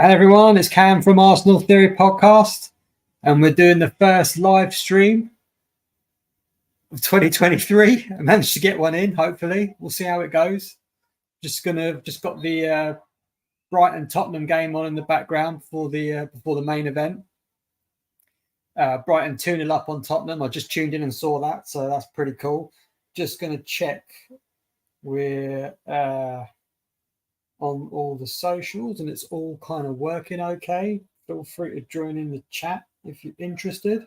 Hey everyone, it's Cam from Arsenal Theory Podcast, and we're doing the first live stream of 2023. I managed to get one in, hopefully. We'll see how it goes. Just got the Brighton Tottenham game on in the background before the main event. Brighton 2-0 up on Tottenham. I just tuned in and saw that, so that's pretty cool. Just going to check we're on all the socials and it's all kind of working okay. Feel free to join in the chat if you're interested.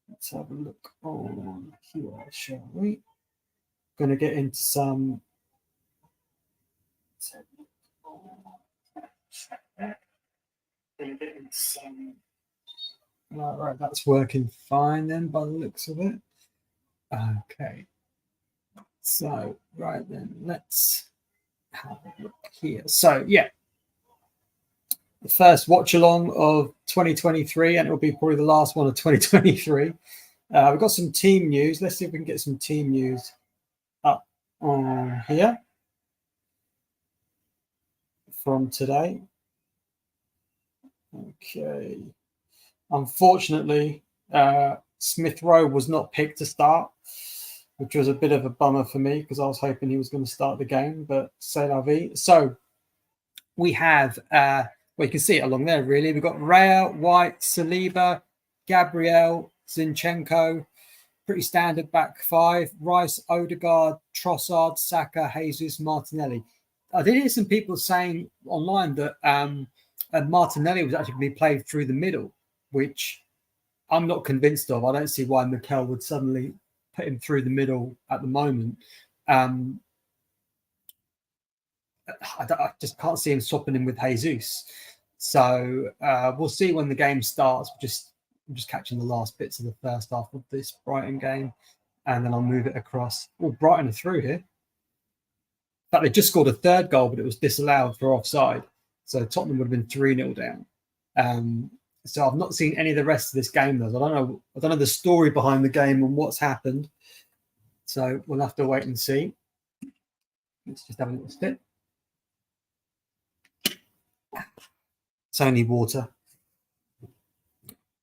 Let's have a look on here, shall we? Going to get into some. All right, that's working fine then by the looks of it. Okay. So, right then, let's have a look here. So, yeah. The first watch along of 2023, and it will be probably the last one of 2023. We've got some team news. Let's see if we can get some team news up on here from today. Okay. Unfortunately, Smith Rowe was not picked to start, which was a bit of a bummer for me because I was hoping he was going to start the game, but c'est la vie. So we have, well, you can see it along there, really. We've got Raya, White, Saliba, Gabriel, Zinchenko, pretty standard back five, Rice, Odegaard, Trossard, Saka, Jesus, Martinelli. I did hear some people saying online that Martinelli was actually going to be played through the middle, which I'm not convinced of. I don't see why Mikel would suddenly put him through the middle at the moment. I just can't see him swapping him with Jesus. So we'll see when the game starts. I'm just catching the last bits of the first half of this Brighton game, and then I'll move it across. Well, Brighton are through here. In fact, they just scored a third goal, but it was disallowed for offside. So Tottenham would have been 3-0 down. So I've not seen any of the rest of this game, though. I don't know the story behind the game and what's happened. So we'll have to wait and see. Let's just have a little sip. It's only water.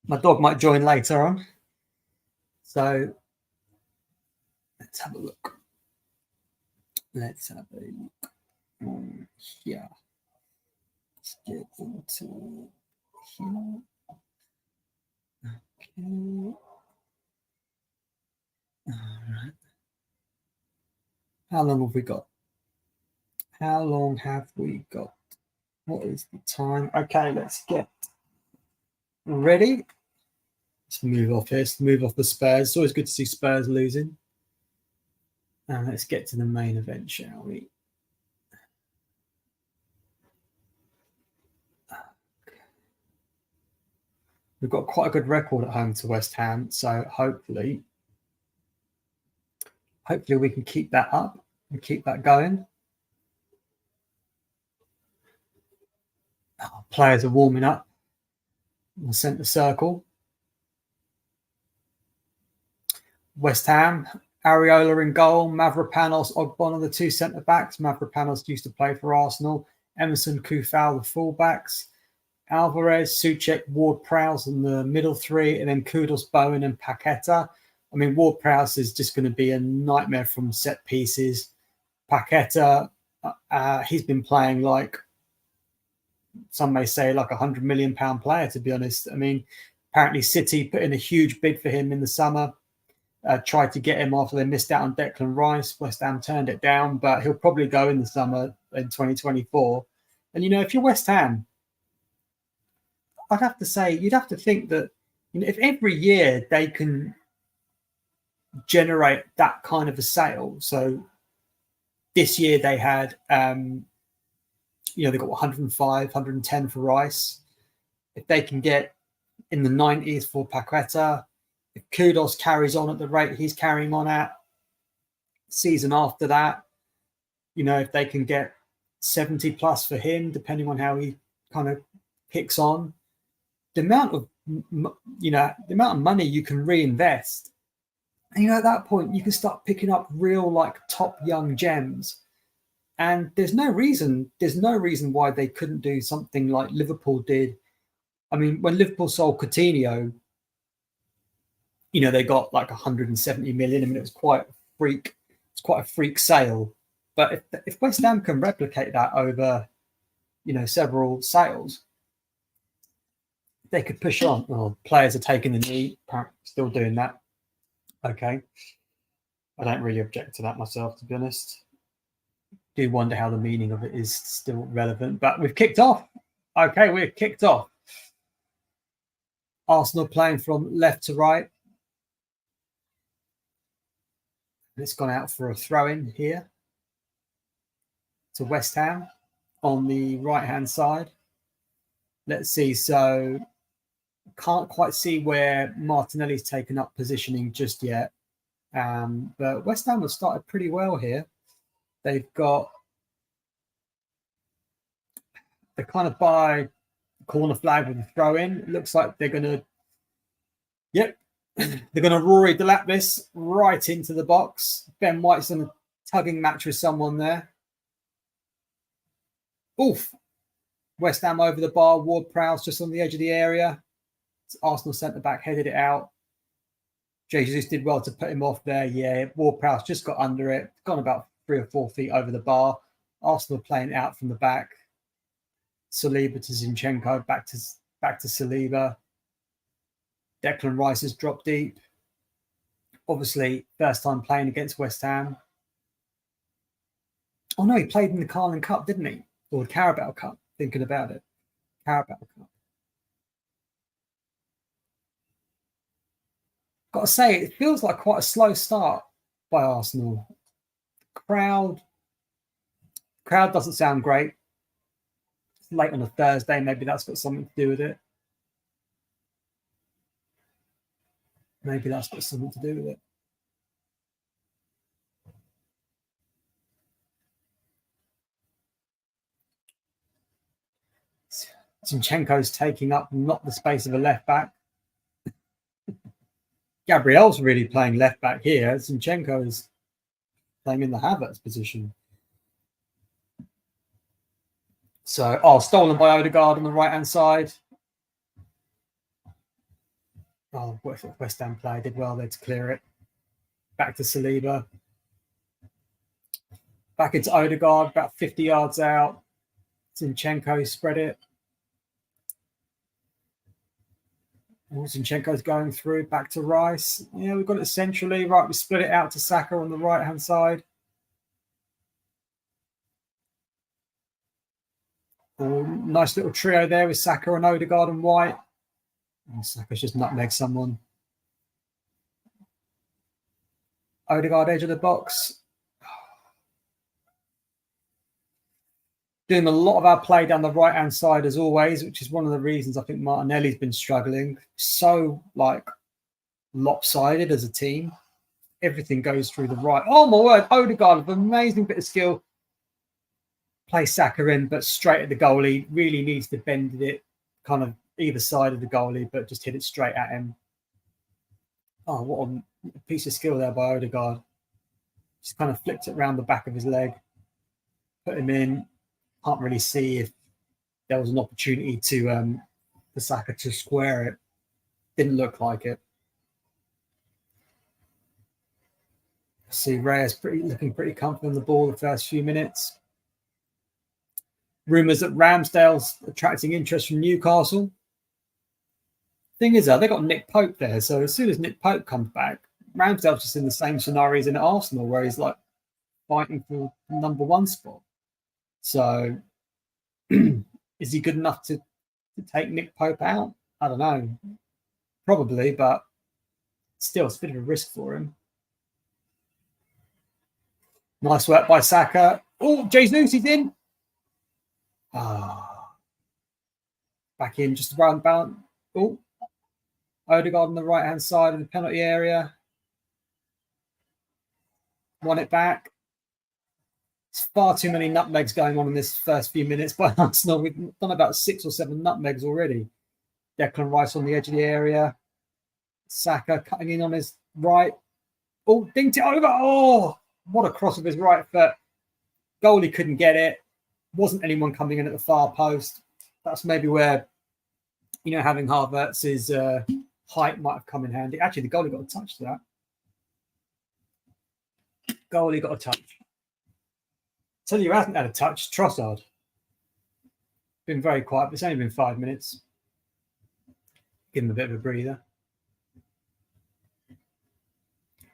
My dog might join later on. So let's have a look. Let's have a look on here. Let's get into here. Okay. All right. How long have we got? How long have we got? What is the time? Okay, let's get ready. Let's move off here. Let's move off the Spurs. It's always good to see Spurs losing. And let's get to the main event, shall we? We've got quite a good record at home to West Ham, so hopefully we can keep that up and keep that going. Our players are warming up in the centre circle. West Ham, Areola in goal, Mavropanos, Ogbon are the two centre-backs. Mavropanos used to play for Arsenal. Emerson, Kufal, the full-backs. Alvarez, Souček, Ward-Prowse in the middle three, and then Kudus, Bowen and Paqueta. I mean, Ward-Prowse is just going to be a nightmare from set pieces. Paqueta, he's been playing like, some may say, like £100 million player, to be honest. I mean, apparently City put in a huge bid for him in the summer. Tried to get him after they missed out on Declan Rice. West Ham turned it down, but he'll probably go in the summer in 2024. And, if you're West Ham, I'd have to say, you'd have to think that, if every year they can generate that kind of a sale. So this year they had, they got 105, 110 for Rice. If they can get in the 90s for Paqueta, if Kudus carries on at the rate he's carrying on at, season after that, if they can get 70 plus for him, depending on how he kind of kicks on, the amount of money you can reinvest, and at that point you can start picking up real like top young gems, And there's no reason why they couldn't do something like Liverpool did. I mean, when Liverpool sold Coutinho, they got like 170 million. I mean, it was quite a freak sale. But if West Ham can replicate that over, several sales, they could push on. Well, players are taking the knee, still doing that. Okay. I don't really object to that myself, to be honest. Do wonder how the meaning of it is still relevant, but we've kicked off. Okay, we're kicked off. Arsenal playing from left to right. It's gone out for a throw-in here to West Ham on the right-hand side. Let's see. So can't quite see where Martinelli's taken up positioning just yet. But West Ham have started pretty well here. They've got they're kind of by corner flag with a throw-in. It looks like they're going to, they're going to Rory Delap this right into the box. Ben White's in a tugging match with someone there. Oof. West Ham over the bar. Ward-Prowse just on the edge of the area. Arsenal centre-back headed it out. Jesus did well to put him off there. Yeah, Ward-Prowse just got under it. Gone about 3 or 4 feet over the bar. Arsenal playing it out from the back. Saliba to Zinchenko. Back to Saliba. Declan Rice has dropped deep. Obviously, first time playing against West Ham. Oh no, he played in the Carling Cup, didn't he? Or the Carabao Cup, thinking about it. Carabao Cup. Got to say, it feels like quite a slow start by Arsenal. Crowd doesn't sound great. It's late on a Thursday. Maybe that's got something to do with it. Zinchenko's taking up not the space of a left back. Gabriel's really playing left back here. Zinchenko is playing in the Havertz position. So, stolen by Odegaard on the right-hand side. Oh, West Ham player did well there to clear it. Back to Saliba. Back into Odegaard, about 50 yards out. Zinchenko spread it. Zinchenko's going through, back to Rice. Yeah, we've got it centrally. Right, we split it out to Saka on the right-hand side. Nice little trio there with Saka and Odegaard and White. And Saka's just nutmegged someone. Odegaard edge of the box. Doing a lot of our play down the right-hand side as always, which is one of the reasons I think Martinelli's been struggling. So, lopsided as a team. Everything goes through the right. Oh, my word. Odegaard with an amazing bit of skill. Play Saka in, but straight at the goalie. Really needs to bend it kind of either side of the goalie, but just hit it straight at him. Oh, what a piece of skill there by Odegaard. Just kind of flicked it around the back of his leg. Put him in. Can't really see if there was an opportunity for Saka to square it. Didn't look like it. See, Reyes looking pretty comfortable on the ball the first few minutes. Rumours that Ramsdale's attracting interest from Newcastle. Thing is, they got Nick Pope there, so as soon as Nick Pope comes back, Ramsdale's just in the same scenario as in Arsenal, where he's fighting for the number 1 spot. So, is he good enough to take Nick Pope out? I don't know. Probably, but still, it's a bit of a risk for him. Nice work by Saka. Oh, Jesus, he's in. Back in, just around bound. Oh, Odegaard on the right-hand side of the penalty area. Won it back. It's far too many nutmegs going on in this first few minutes by Arsenal. We've done about 6 or 7 nutmegs already. Declan Rice on the edge of the area. Saka cutting in on his right. Oh, dinked it over. Oh, what a cross of his right foot. Goalie couldn't get it. Wasn't anyone coming in at the far post. That's maybe where, having Havertz's height might have come in handy. Actually, the goalie got a touch to that. Goalie got a touch. Tell you who hasn't had a touch, Trossard. Been very quiet, but it's only been 5 minutes. Give him a bit of a breather.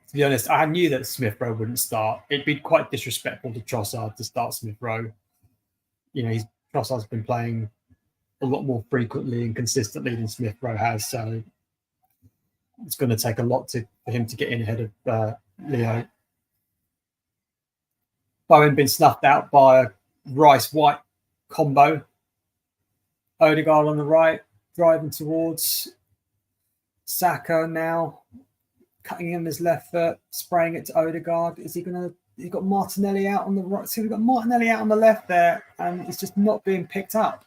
To be honest, I knew that Smith Rowe wouldn't start. It'd be quite disrespectful to Trossard to start Smith Rowe. Trossard's been playing a lot more frequently and consistently than Smith Rowe has, so it's going to take a lot for him to get in ahead of Leo. Bowen been snuffed out by a Rice-White combo. Odegaard on the right, driving towards Saka now, cutting in his left foot, spraying it to Odegaard. Is he going to? He's got Martinelli out on the right. So we've got Martinelli out on the left there, and it's just not being picked up.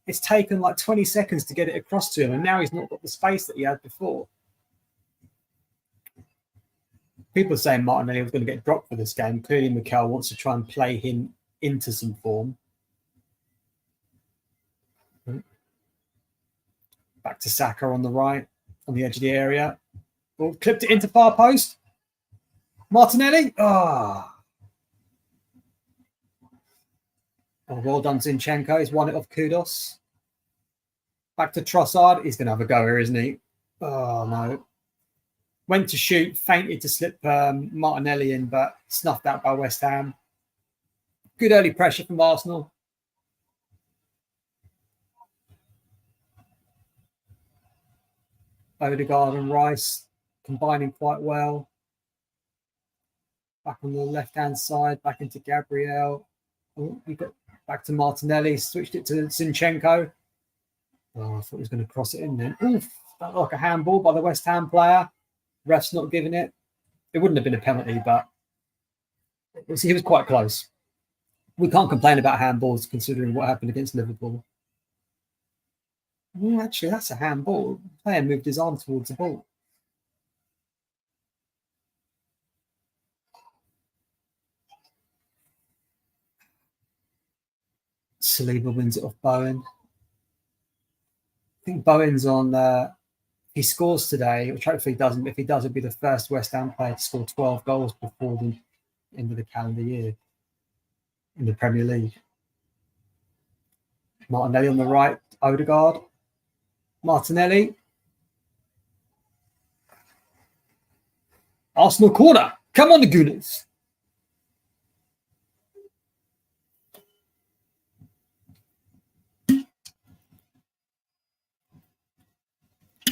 It's taken like 20 seconds to get it across to him, and now he's not got the space that he had before. People are saying Martinelli was going to get dropped for this game. Clearly, Mikel wants to try and play him into some form. Back to Saka on the right, on the edge of the area. Oh, clipped it into far post. Martinelli. Oh, well done, Zinchenko. He's won it off Kudos. Back to Trossard. He's going to have a go here, isn't he? Oh, no. Went to shoot, fainted to slip Martinelli in, but snuffed out by West Ham. Good early pressure from Arsenal. Odegaard and Rice combining quite well. Back on the left-hand side, back into Gabriel. Oh, we got back to Martinelli, switched it to Zinchenko. Oh, I thought he was going to cross it in then. Oof, that looked like a handball by the West Ham player. Ref's not giving it. It wouldn't have been a penalty, but he was quite close. We can't complain about handballs considering what happened against Liverpool. Actually, that's a handball. The player moved his arm towards the ball. Saliba wins it off Bowen. I think Bowen's on... he scores today, which hopefully he doesn't. If he does, it'll be the first West Ham player to score 12 goals before the end of the calendar year in the Premier League. Martinelli on the right, Odegaard. Martinelli. Arsenal corner. Come on, the Gooners.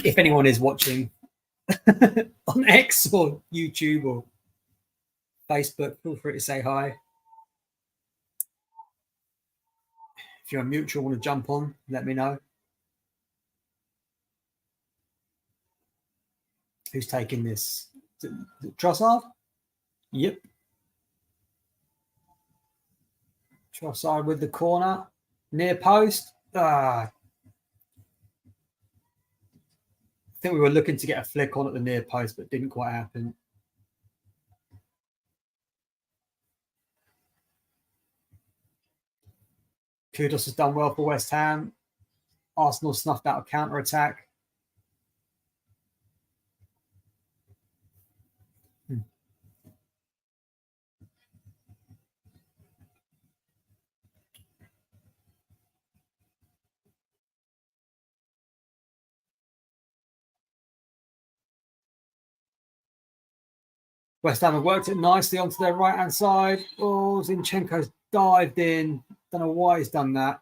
If anyone is watching on X or YouTube or Facebook, feel free to say hi. If you're a mutual, want to jump on, let me know. Who's taking this? Is it Trossard? Yep. Trossard with the corner. Near post. I think we were looking to get a flick on at the near post, but didn't quite happen. Kudos has done well for West Ham. Arsenal snuffed out a counter-attack. West Ham have worked it nicely onto their right-hand side. Oh, Zinchenko's dived in. Don't know why he's done that.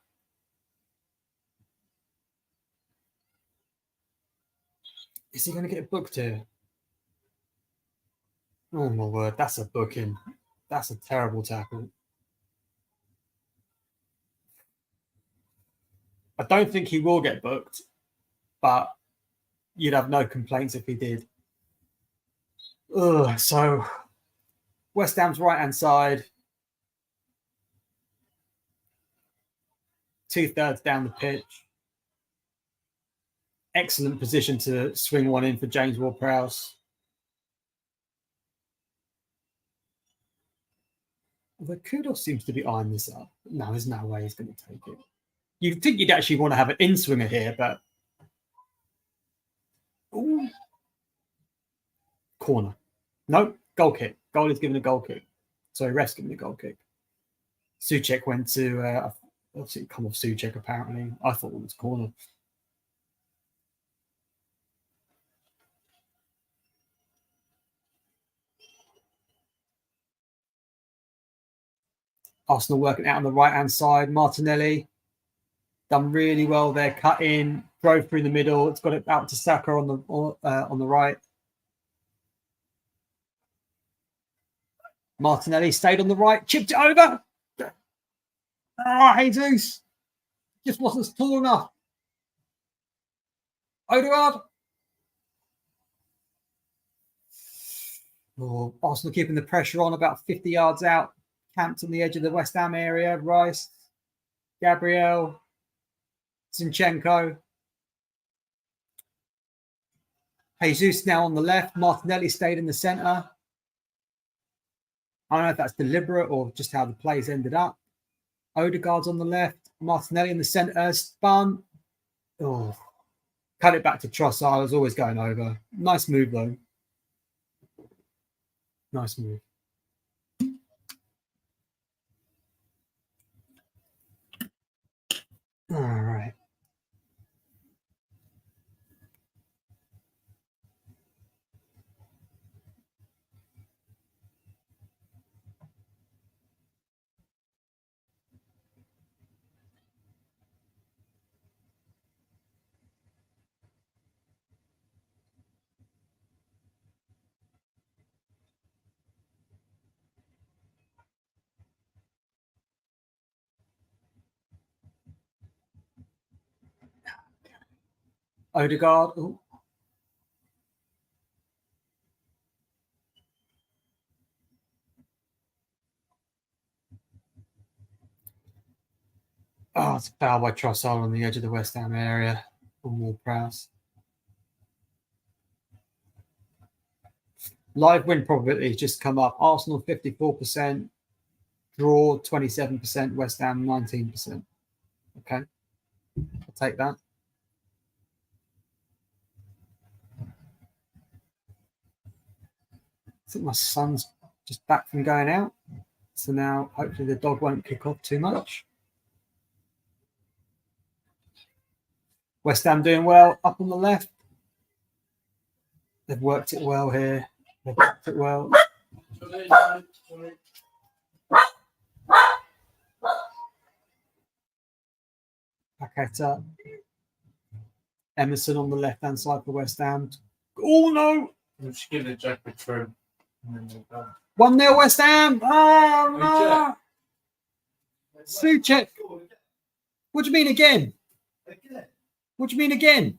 Is he going to get booked here? Oh, my word. That's a booking. That's a terrible tackle. I don't think he will get booked, but you'd have no complaints if he did. Ugh, so West Ham's right-hand side, 2/3 down the pitch. Excellent position to swing one in for James Ward-Prowse. Although Kudos seems to be eyeing this up. No, there's no way he's going to take it. You'd think you'd actually want to have an in-swinger here, but... Ooh. Corner. No, goal kick. Goal is given a goal kick. Sorry, ref's given a goal kick. Souček went to... obviously, come off Souček, apparently. I thought it was corner. Arsenal working out on the right-hand side. Martinelli done really well there. Cut in, drove through the middle. It's got it out to Saka on the right. Martinelli stayed on the right, chipped it over. Jesus. Just wasn't tall enough. Odegaard. Oh, Arsenal keeping the pressure on about 50 yards out. Camped on the edge of the West Ham area. Rice, Gabriel, Zinchenko. Jesus now on the left. Martinelli stayed in the centre. I don't know if that's deliberate or just how the plays ended up. Odegaard's on the left. Martinelli in the centre. Spun. Oh, cut it back to Trossard. I was always going over. Nice move, though. Nice move. All right. Odegaard. Ooh. Oh, it's a foul by Trossard on the edge of the West Ham area. On Ward-Prowse. Live win probability just come up. Arsenal 54%, draw 27%, West Ham 19%. Okay, I'll take that. I think my son's just back from going out. So now hopefully the dog won't kick off too much. West Ham doing well up on the left. They've worked it well here. They've worked it well. Paqueta. Emerson on the left-hand side for West Ham. Oh, no. Just give it a jacket through. 1-0 West Ham. Oh, no. Souček. What do you mean again? What do you mean again?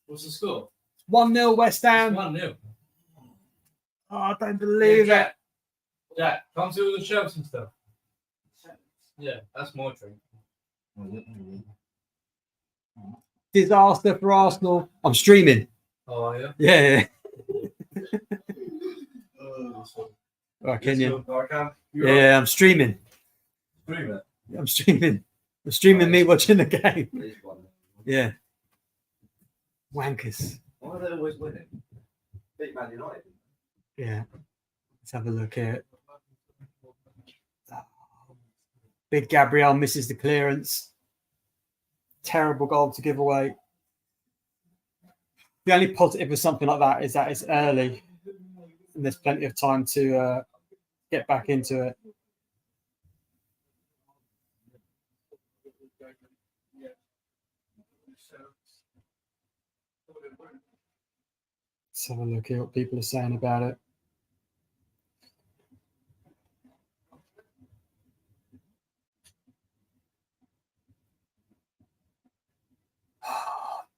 What's the score? 1-0 West Ham. 1-0. Oh, I don't believe it. Jack, come see all the shelves and stuff. Yeah, that's my drink. Disaster for Arsenal. I'm streaming. Oh, yeah? Yeah. Right, can you? Yeah, I'm streaming. Stream it? I'm streaming. I'm streaming me watching the game. Yeah. Wankers. Why are they always winning? Beat Man United. Yeah. Let's have a look here. Big Gabriel misses the clearance. Terrible goal to give away. The only positive with something like that is that it's early and there's plenty of time to get back into it. Let's have a look here what people are saying about it.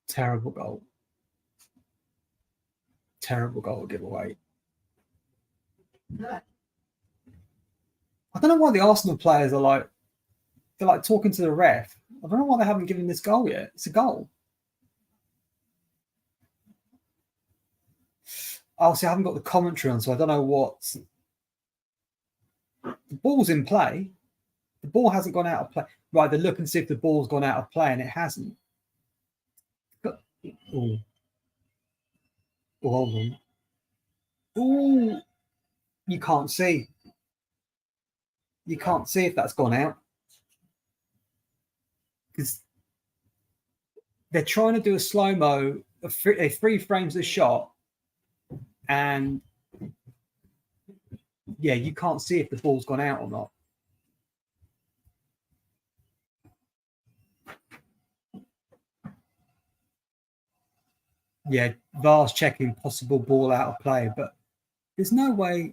Terrible goal. Terrible goal giveaway. I don't know why the Arsenal players are like, they're like talking to the ref. I don't know why they haven't given this goal yet. It's a goal. Obviously, I haven't got the commentary on, so I don't know what. The ball's in play. The ball hasn't gone out of play. Right, they're looking to see if the ball's gone out of play, and it hasn't. But, oh, hold on. Oh, you can't see. You can't see if that's gone out because they're trying to do a slow-mo, a 3 frames of shot, and yeah, you can't see if the ball's gone out or not. Yeah, VAR's checking possible ball out of play, but there's no way.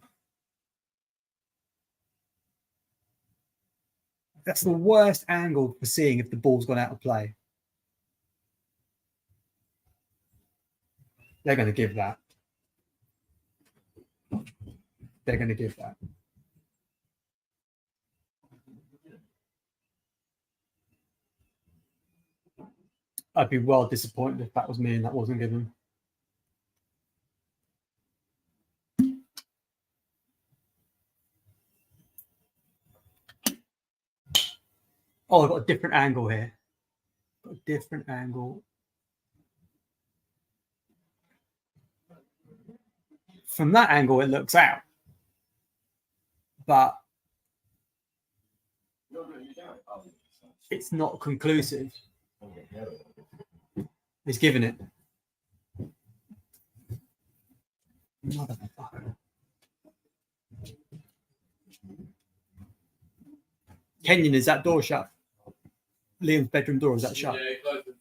That's the worst angle for seeing if the ball's gone out of play. They're going to give that. They're going to give that. I'd be well disappointed if that was me and that wasn't given. Oh, I've got a different angle here. Got a different angle. From that angle, it looks out. But it's not conclusive. He's given it. Motherfucker. Kenyon, is that door shut? Liam's bedroom door, is that shut? Yeah, close it.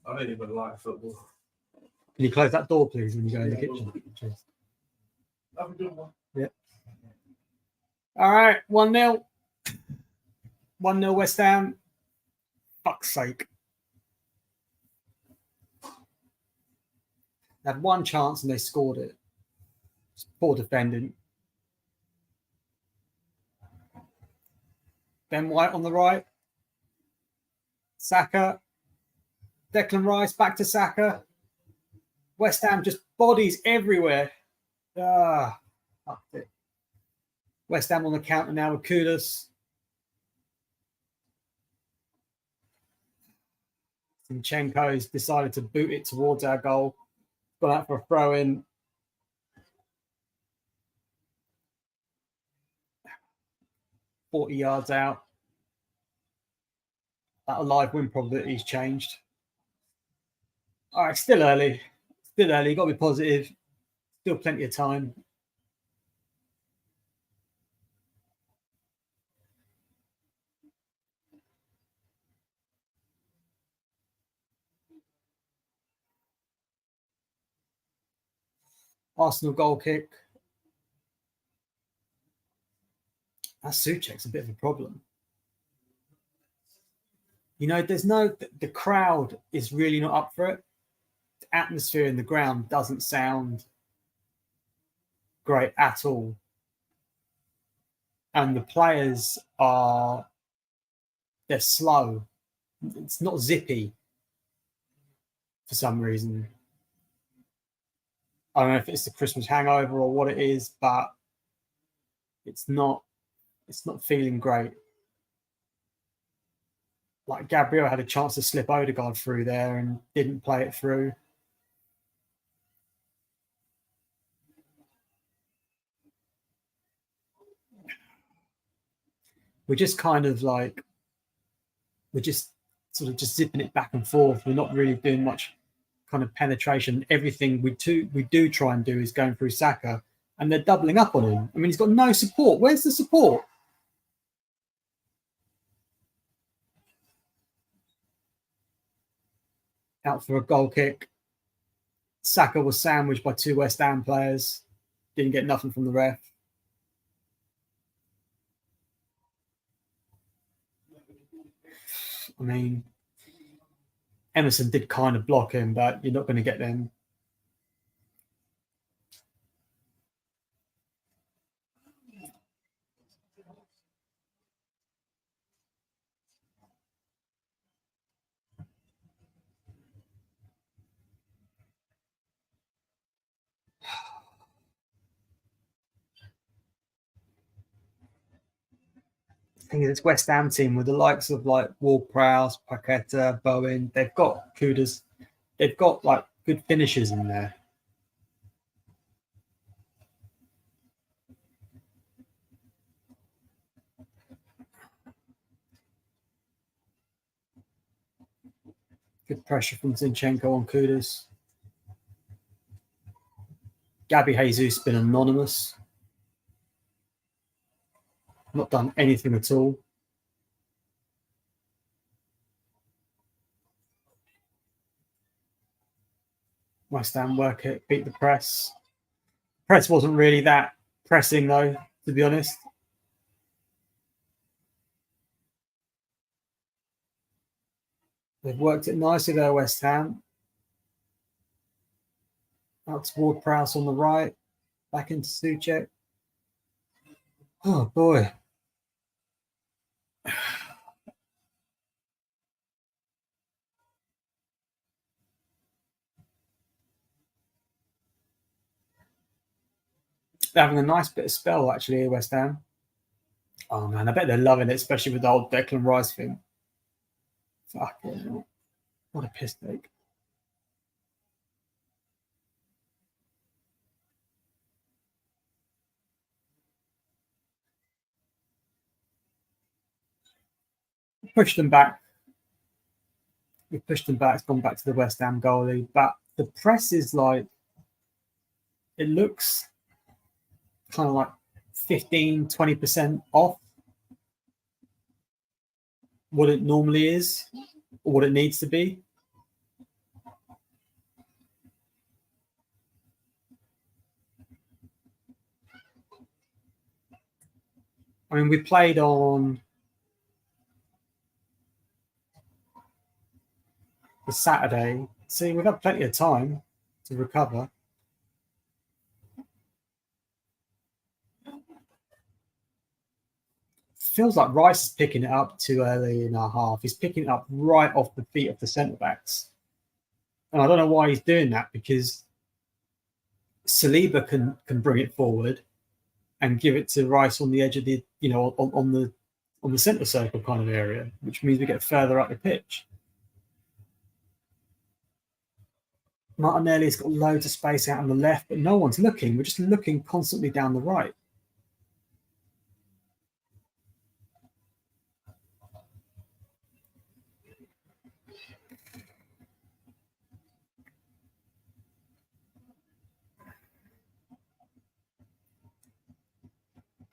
I don't even like football. Can you close that door, please, when you go in the kitchen? Cheers. Have a good one. Yeah. All right, 1-0. 1-0 West Ham. Fuck's sake. They had one chance and they scored it. It's poor defending. Ben White on the right. Saka. Declan Rice back to Saka. West Ham just bodies everywhere. Ah, fucked it. West Ham on the counter now with Kudus. Zinchenko's decided to boot it towards our goal. Gone out for a throw in. $40 yards out. That live win probability's changed. All right, still early. Still early. Got to be positive. Still plenty of time. Arsenal goal kick. That Souček's a bit of a problem. You know, the crowd is really not up for it. The atmosphere in the ground doesn't sound great at all. And the players they're slow. It's not zippy for some reason. I don't know if it's the Christmas hangover or what it is, but it's not feeling great. Like Gabriel had a chance to slip Odegaard through there and didn't play it through. We're just kind of like, we're just sort of just zipping it back and forth. We're not really doing much kind of penetration. Everything we do try and do is going through Saka, and they're doubling up on him. I mean, he's got no support. Where's the support? Out for a goal kick. Saka was sandwiched by 2 West Ham players. Didn't get nothing from the ref. I mean, Emerson did kind of block him, but you're not going to get them. thing is, it's West Ham team with the likes of like Ward-Prowse, Paqueta, Bowen. They've got Kudas. They've got like good finishers in there. Good pressure from Zinchenko on Kudas. Gabby Jesus been anonymous. Not done anything at all. West Ham work it, beat the press. Press wasn't really that pressing though, to be honest. They've worked it nicely there, West Ham. Out to Ward-Prowse on the right. Back into Souček. Oh boy. They're having a nice bit of spell actually, West Ham. Oh man, I bet they're loving it, especially with the old Declan Rice thing. Fucking hell. What a piss take. Pushed them back. We pushed them back. It's gone back to the West Ham goalie. But the press is like, it looks kind of like 15, 20% off what it normally is or what it needs to be. I mean, we played on the Saturday. See, we've had plenty of time to recover. Feels like Rice is picking it up too early in our half. He's picking it up right off the feet of the centre-backs. And I don't know why he's doing that, because Saliba can bring it forward and give it to Rice on the edge of the, on the centre circle kind of area, which means we get further up the pitch. Martinelli's got loads of space out on the left, but no one's looking. We're just looking constantly down the right.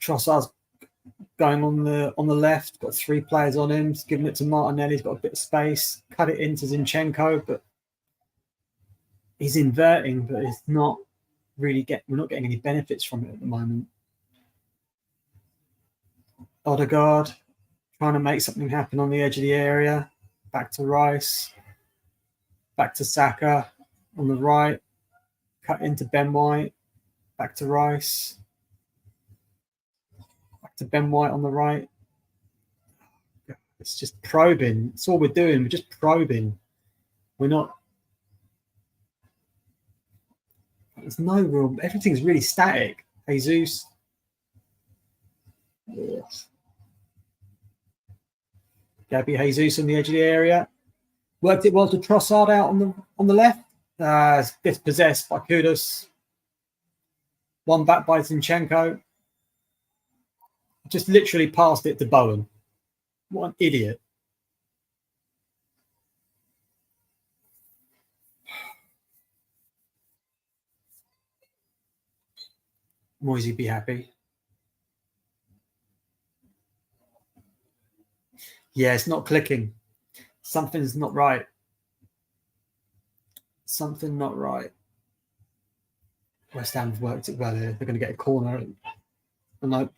Trossard's going on the left, got 3 players on him, giving it to Martinelli. He's got a bit of space, cut it into Zinchenko, but he's inverting, but it's not really we're not getting any benefits from it at the moment. Odegaard trying to make something happen on the edge of the area. Back to Rice. Back to Saka on the right. Cut into Ben White. Back to Rice. Back to Ben White on the right. It's just probing. It's all we're doing. We're just probing. We're not. There's no real. Everything's really static. Jesus. Yes. Gabby Jesus on the edge of the area. Worked it well to Trossard out on the left. Dispossessed by Kudas. One back by Zinchenko. Just literally passed it to Bowen. What an idiot. Moisey be happy. Yeah, it's not clicking. Something's not right. Something not right. West Ham have worked it well here. They're going to get a corner. And I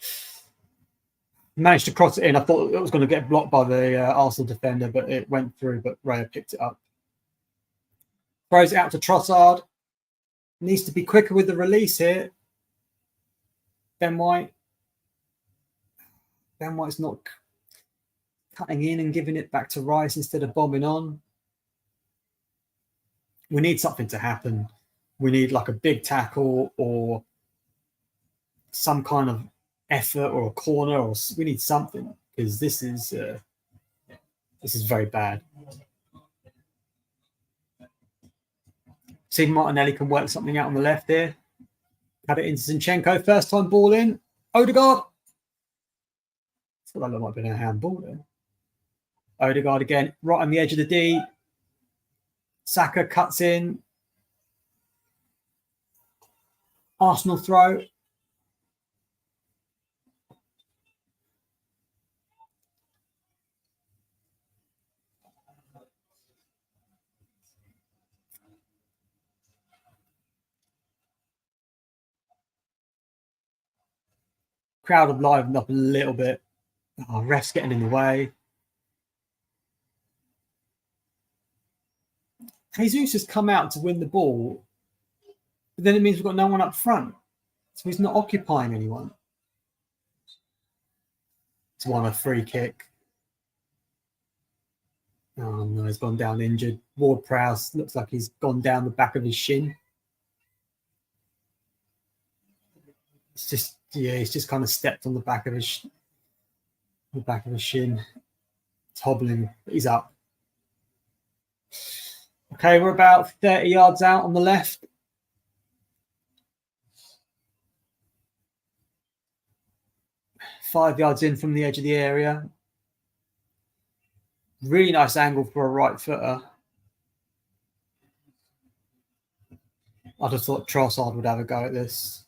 managed to cross it in. I thought it was going to get blocked by the Arsenal defender, but it went through, but Raya picked it up. Throws it out to Trossard. Needs to be quicker with the release here. Ben White. Ben White's not cutting in and giving it back to Rice instead of bombing on. We need something to happen. We need like a big tackle or some kind of effort or a corner, or we need something, because this is very bad. See, Martinelli can work something out on the left here. Had it into Zinchenko. First time ball in. Odegaard. I thought that might have been a handball there. Odegaard again, right on the edge of the D. Saka cuts in. Arsenal throw. Crowd have livened up a little bit. Oh, ref's getting in the way. Jesus has come out to win the ball, but then it means we've got no one up front. So he's not occupying anyone. It's won a free kick. Oh no, he's gone down injured. Ward-Prowse looks like he's gone down the back of his shin. It's just, yeah, he's just kind of stepped on the back of his shin. It's hobbling, but he's up. Okay, we're about 30 yards out on the left. Five yards in from the edge of the area. Really nice angle for a right footer. I just thought Trossard would have a go at this.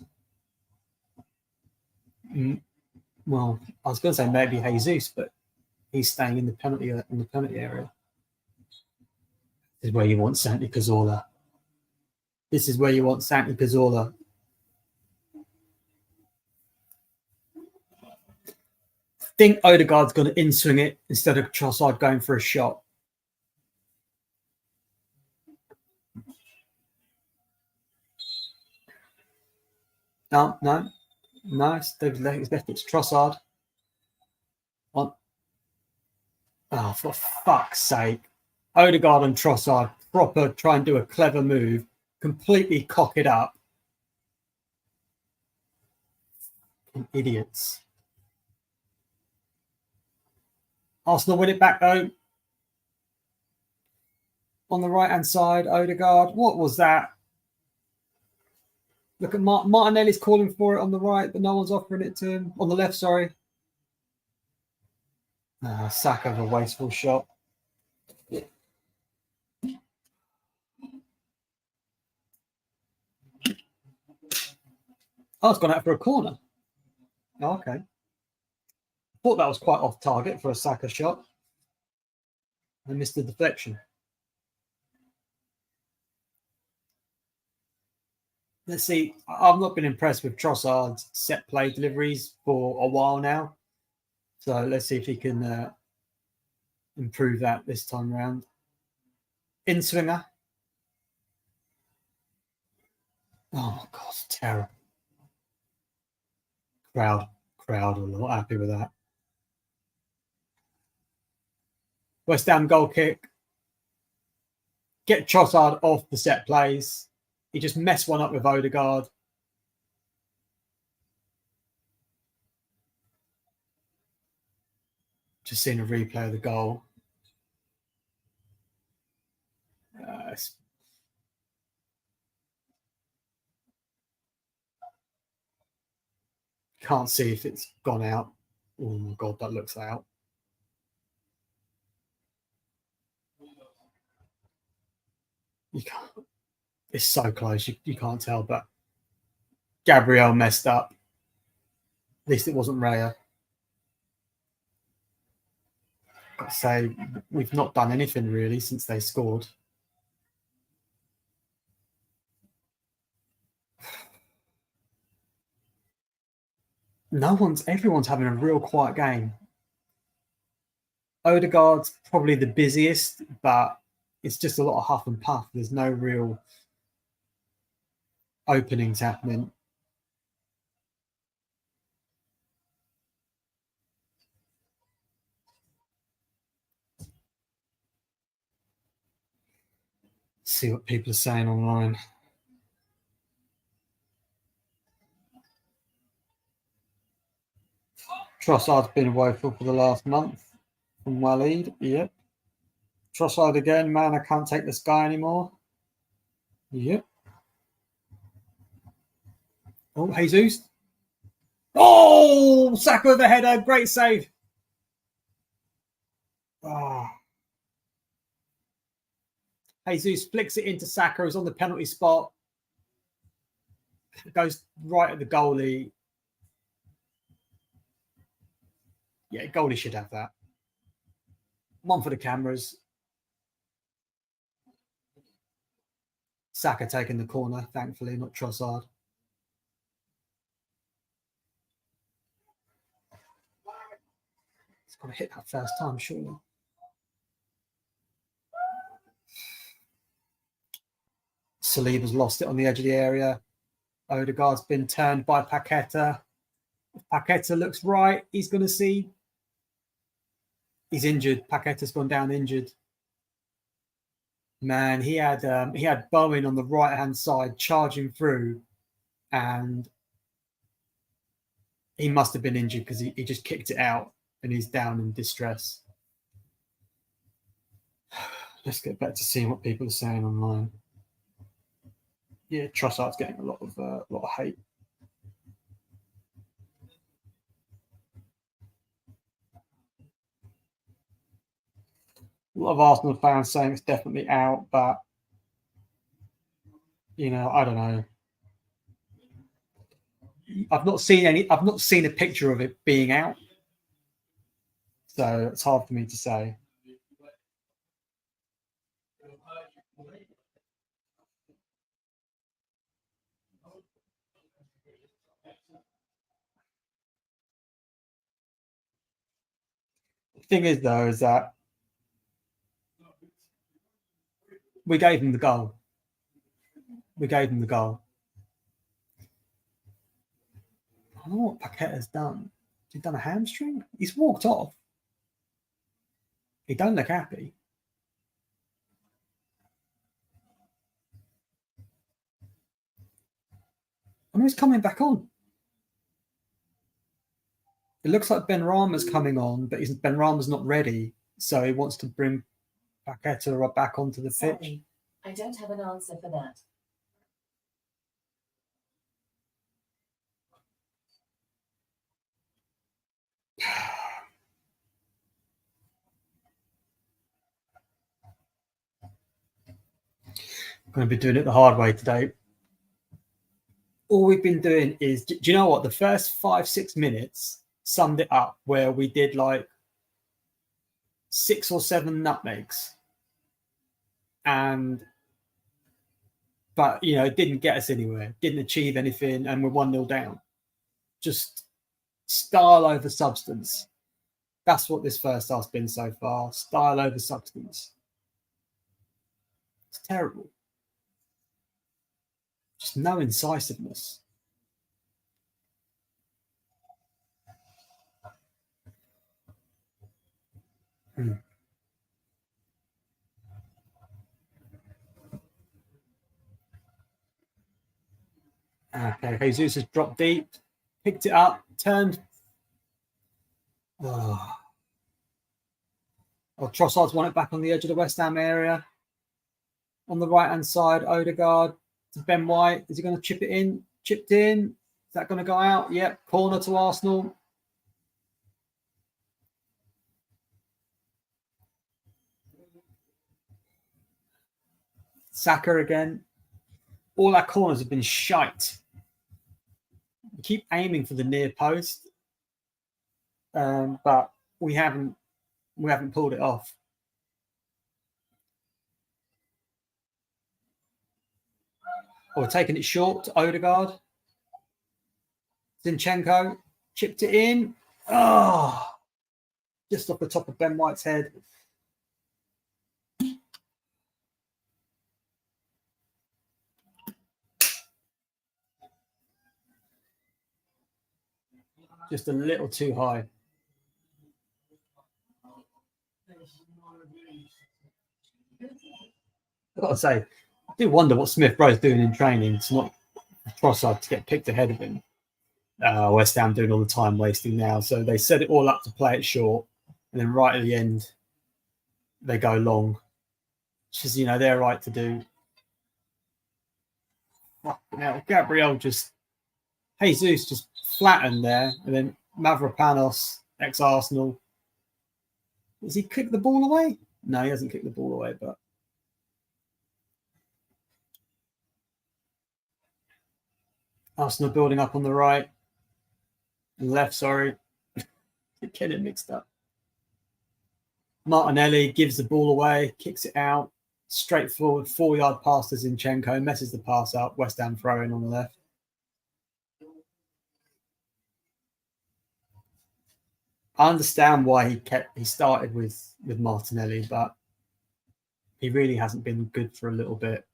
Well, I was going to say maybe Jesus, but he's staying in the penalty area. This is where you want Santi Cazorla. This is where you want Santi Cazorla. I think Odegaard's going to in-swing it instead of Trossard going for a shot. No. Nice. David Legg's left it to Trossard. On. Oh, for fuck's sake. Odegaard and Trossard proper try and do a clever move, completely cock it up. Idiots. Arsenal win it back though. On the right-hand side, Odegaard. What was that? Look at Martinelli's calling for it on the right, but no one's offering it to him. On the left, sorry. Saka, a wasteful shot. Oh, it's gone out for a corner. Oh, okay. Thought that was quite off target for a Saka shot. I missed the deflection. Let's see. I've not been impressed with Trossard's set play deliveries for a while now. So let's see if he can improve that this time around. In-swinger. Oh, my God, terrible. Crowd are not happy with that. West Ham goal kick. Get Trossard off the set plays. He just messed one up with Odegaard. Just seeing a replay of the goal. Can't see if it's gone out. Oh my God, that looks out. You can't. It's so close. You can't tell, but Gabriel messed up. At least it wasn't Raya. Got to say, we've not done anything really since they scored. Everyone's having a real quiet game. Odegaard's probably the busiest, but it's just a lot of huff and puff. There's no real openings happening. Let's see what people are saying online. Trossard's been woeful for the last month from Waleed. Yep. Trossard again. Man, I can't take this guy anymore. Yep. Oh, Jesus. Oh, Saka with the header. Great save. Oh. Jesus flicks it into Saka, who's on the penalty spot. It goes right at the goalie. Yeah, goalie should have that. One for the cameras. Saka taking the corner, thankfully, not Trossard. It's got to hit that first time, surely. Saliba's lost it on the edge of the area. Odegaard's been turned by Paqueta. If Paqueta looks right, he's going to see. He's injured. Paqueta's gone down injured. Man, he had Bowen on the right hand side charging through, and he must have been injured because he just kicked it out and he's down in distress. Let's get back to seeing what people are saying online. Yeah, Trossard's getting a lot of hate. A lot of Arsenal fans saying it's definitely out, but you know, I don't know. I've not seen a picture of it being out, so it's hard for me to say. The thing is, though, is that we gave him the goal. We gave him the goal. I don't know what Paqueta's done. Has he done a hamstring? He's walked off. He don't look happy. I mean, he's coming back on. It looks like Ben Rama's coming on, but Ben Rama's not ready, so he wants to bring Paqueta back onto the pitch. Sorry, I don't have an answer for that. I'm going to be doing it the hard way today. All we've been doing is, do you know what? The first 5-6 minutes summed it up, where we did like 6 or 7 nutmegs. But, you know, it didn't get us anywhere, didn't achieve anything, and we're 1-0 down. Just style over substance. That's what this first half's been so far. Style over substance. It's terrible. Just no incisiveness. Okay, Jesus has dropped deep, picked it up, turned. Oh, Trossard's won it back on the edge of the West Ham area. On the right-hand side, Odegaard to Ben White. Is he going to chip it in? Chipped in. Is that going to go out? Yep. Corner to Arsenal. Saka again. All our corners have been shite. We keep aiming for the near post, but we haven't pulled it off. We're taking it short to Odegaard. Zinchenko chipped it in. Oh, just off the top of Ben White's head. Just a little too high. I've got to say, I do wonder what Smith Rowe's doing in training to not Trossard to get picked ahead of him. West Ham doing all the time wasting now. So they set it all up to play it short, and then right at the end, they go long, which is, their right to do. Now, Gabriel Jesus just flattened there, and then Mavropanos, ex-Arsenal. Does he kick the ball away? No, he hasn't kicked the ball away, but Arsenal building up on the right. Left, sorry. Get it mixed up. Martinelli gives the ball away, kicks it out. Straightforward 4-yard pass to Zinchenko, messes the pass up. West Ham throw in on the left. I understand why he started with Martinelli, but he really hasn't been good for a little bit.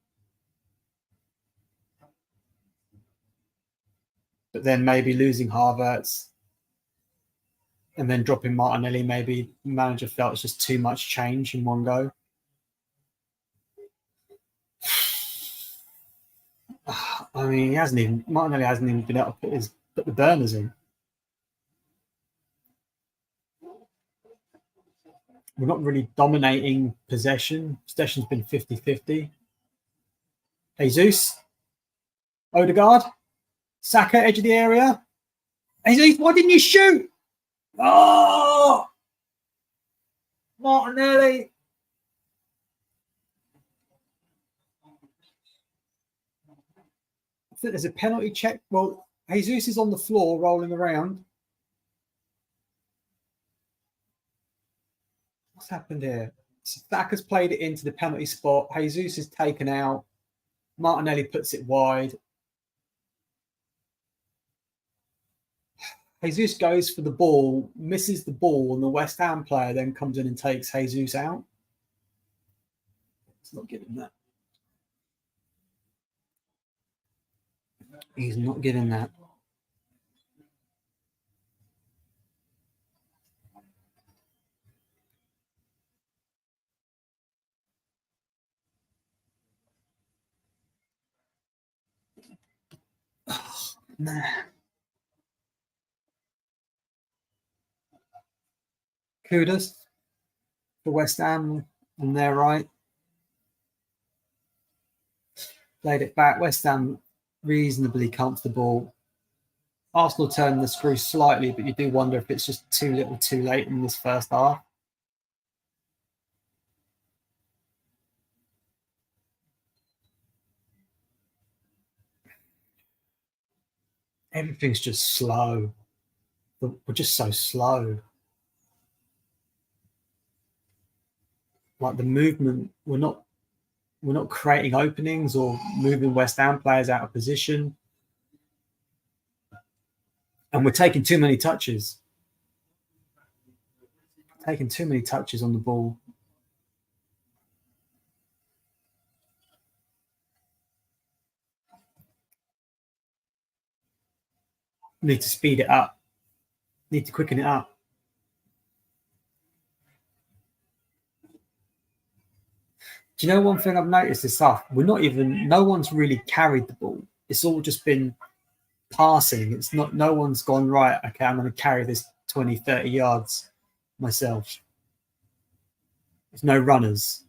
But then maybe losing Havertz and then dropping Martinelli, maybe the manager felt it's just too much change in one go. I mean, Martinelli hasn't even been able to put the burners in. We're not really dominating possession. Possession's been 50-50. Jesus. Odegaard. Saka, edge of the area. Jesus, why didn't you shoot? Oh! Martinelli. I think there's a penalty check. Well, Jesus is on the floor rolling around. What's happened here? Saka's played it into the penalty spot. Jesus is taken out. Martinelli puts it wide. Jesus goes for the ball, misses the ball, and the West Ham player then comes in and takes Jesus out. It's not giving that. He's not giving that. Oh, nah. Kudos for West Ham on their right. Played it back. West Ham reasonably comfortable. Arsenal turned the screw slightly, but you do wonder if it's just too little too late in this first half. Everything's just slow. We're just so slow. Like the movement, we're not creating openings or moving West Ham players out of position. And we're taking too many touches. Taking too many touches on the ball. Need to speed it up. Need to quicken it up. Do you know one thing I've noticed this stuff? No one's really carried the ball. It's all just been passing. No one's gone, right, okay, I'm going to carry this 20, 30 yards myself. There's no runners.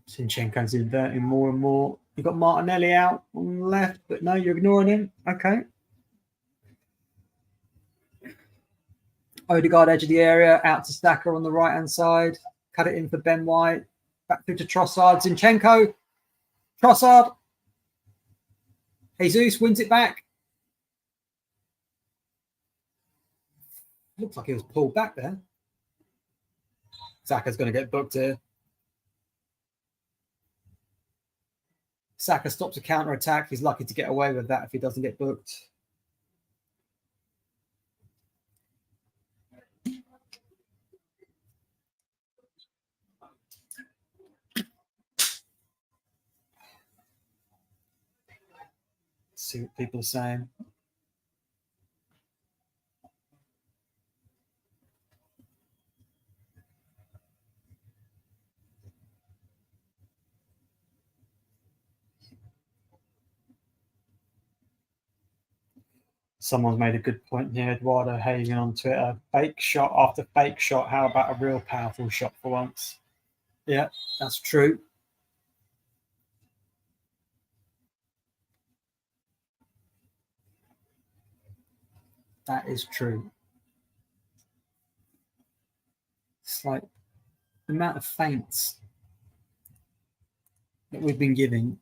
Zinchenko's inverting more and more. You've got Martinelli out on the left, but no, you're ignoring him. Okay. Odegaard, edge of the area, out to Saka on the right-hand side. Cut it in for Ben White. Back through to Trossard. Zinchenko. Trossard. Jesus wins it back. Looks like he was pulled back there. Saka's going to get booked here. Saka stops a counter-attack. He's lucky to get away with that if he doesn't get booked. See what people are saying. Someone's made a good point here, Eduardo Hagen on Twitter. Fake shot after fake shot. How about a real powerful shot for once? Yeah, that's true. That is true. It's like the amount of feints that we've been giving.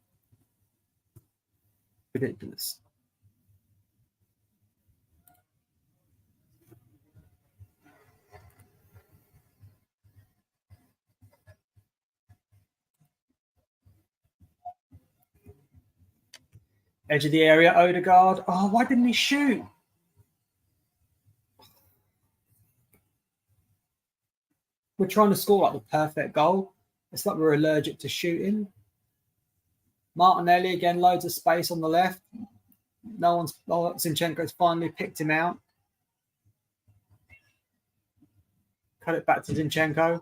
Ridiculous. Edge of the area, Odegaard. Oh, why didn't he shoot? We're trying to score like the perfect goal. It's like we're allergic to shooting. Martinelli, again, loads of space on the left. Zinchenko's finally picked him out. Cut it back to Zinchenko.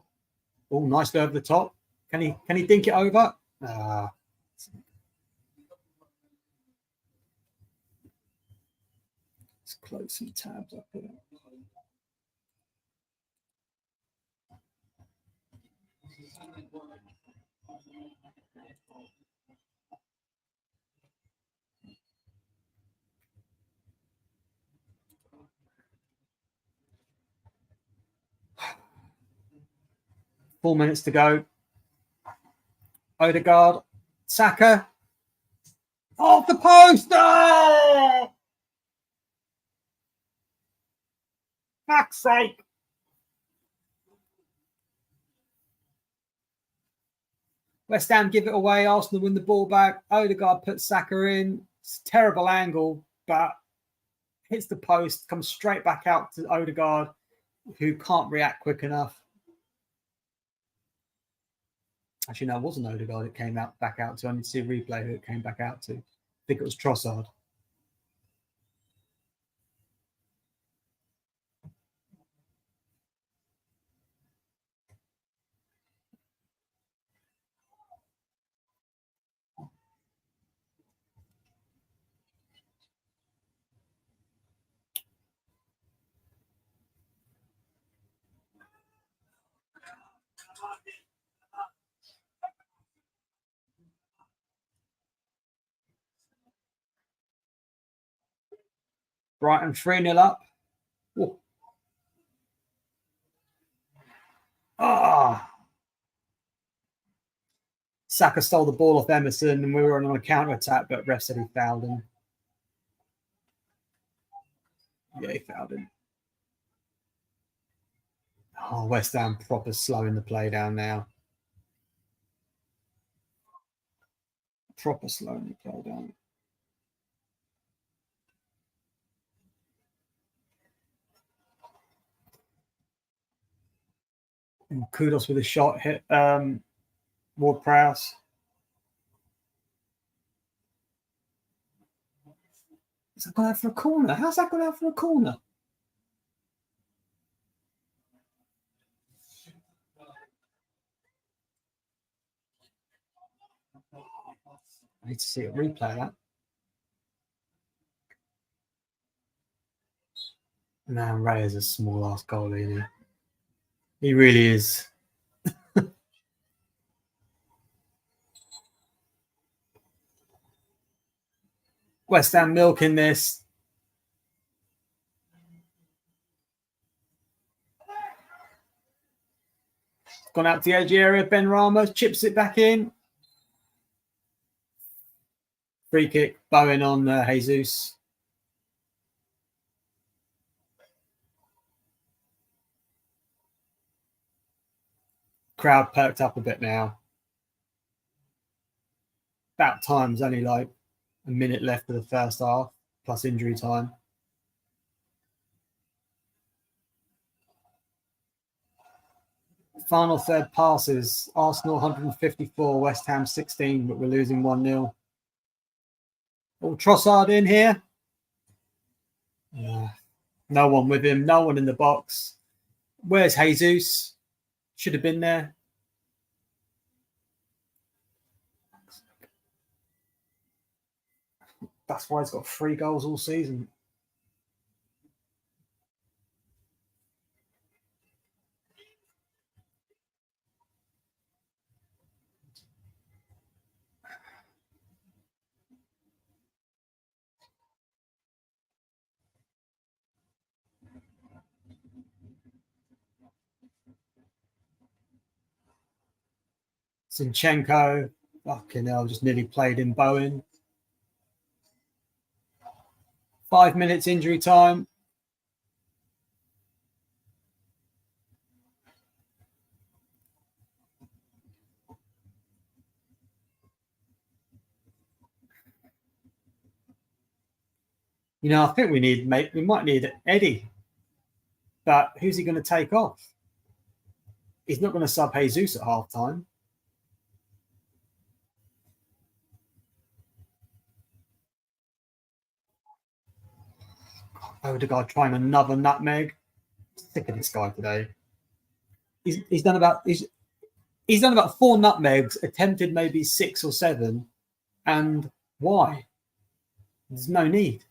Oh, nicely over the top. Can he dink it over? Let's close some tabs up here. 4 minutes to go. Odegaard, Saka. Off the post! Oh! Fuck's sake. West Ham give it away. Arsenal win the ball back. Odegaard puts Saka in. It's a terrible angle, but hits the post, comes straight back out to Odegaard, who can't react quick enough. Actually, no, it wasn't Odegaard it came back out to. I need to see a replay who it came back out to. I think it was Trossard. Brighton 3-0 up. Whoa. Ah! Saka stole the ball off Emerson and we were on a counter-attack, but ref said he fouled him. Yeah, he fouled him. Oh, West Ham proper slowing the play down now. Proper slowing the play down. And kudos with a shot hit Ward-Prowse. Is that gone out for a corner? How's that gone out for a corner? I need to see it replay that. Man, Ray is a small ass goalie, isn't he? He really is. West Ham milking this. Gone out to the edge area. Ben Ramos chips it back in. Free kick. Bowen on Jesus. Crowd perked up a bit now. About time's only like a minute left of the first half, plus injury time. Final third passes. Arsenal 154, West Ham 16, but we're losing 1-0. Oh, Trossard in here. No one with him. No one in the box. Where's Jesus? Should have been there. That's why he's got 3 goals all season. Zinchenko. Fucking hell, just nearly played in Bowen. 5 minutes injury time. You know, I think we might need Eddie, but who's he going to take off? He's not going to sub Jesus at half time. Odegaard trying another nutmeg. Sick of this guy today. He's done about 4 nutmegs, attempted maybe 6 or 7, and why? There's no need.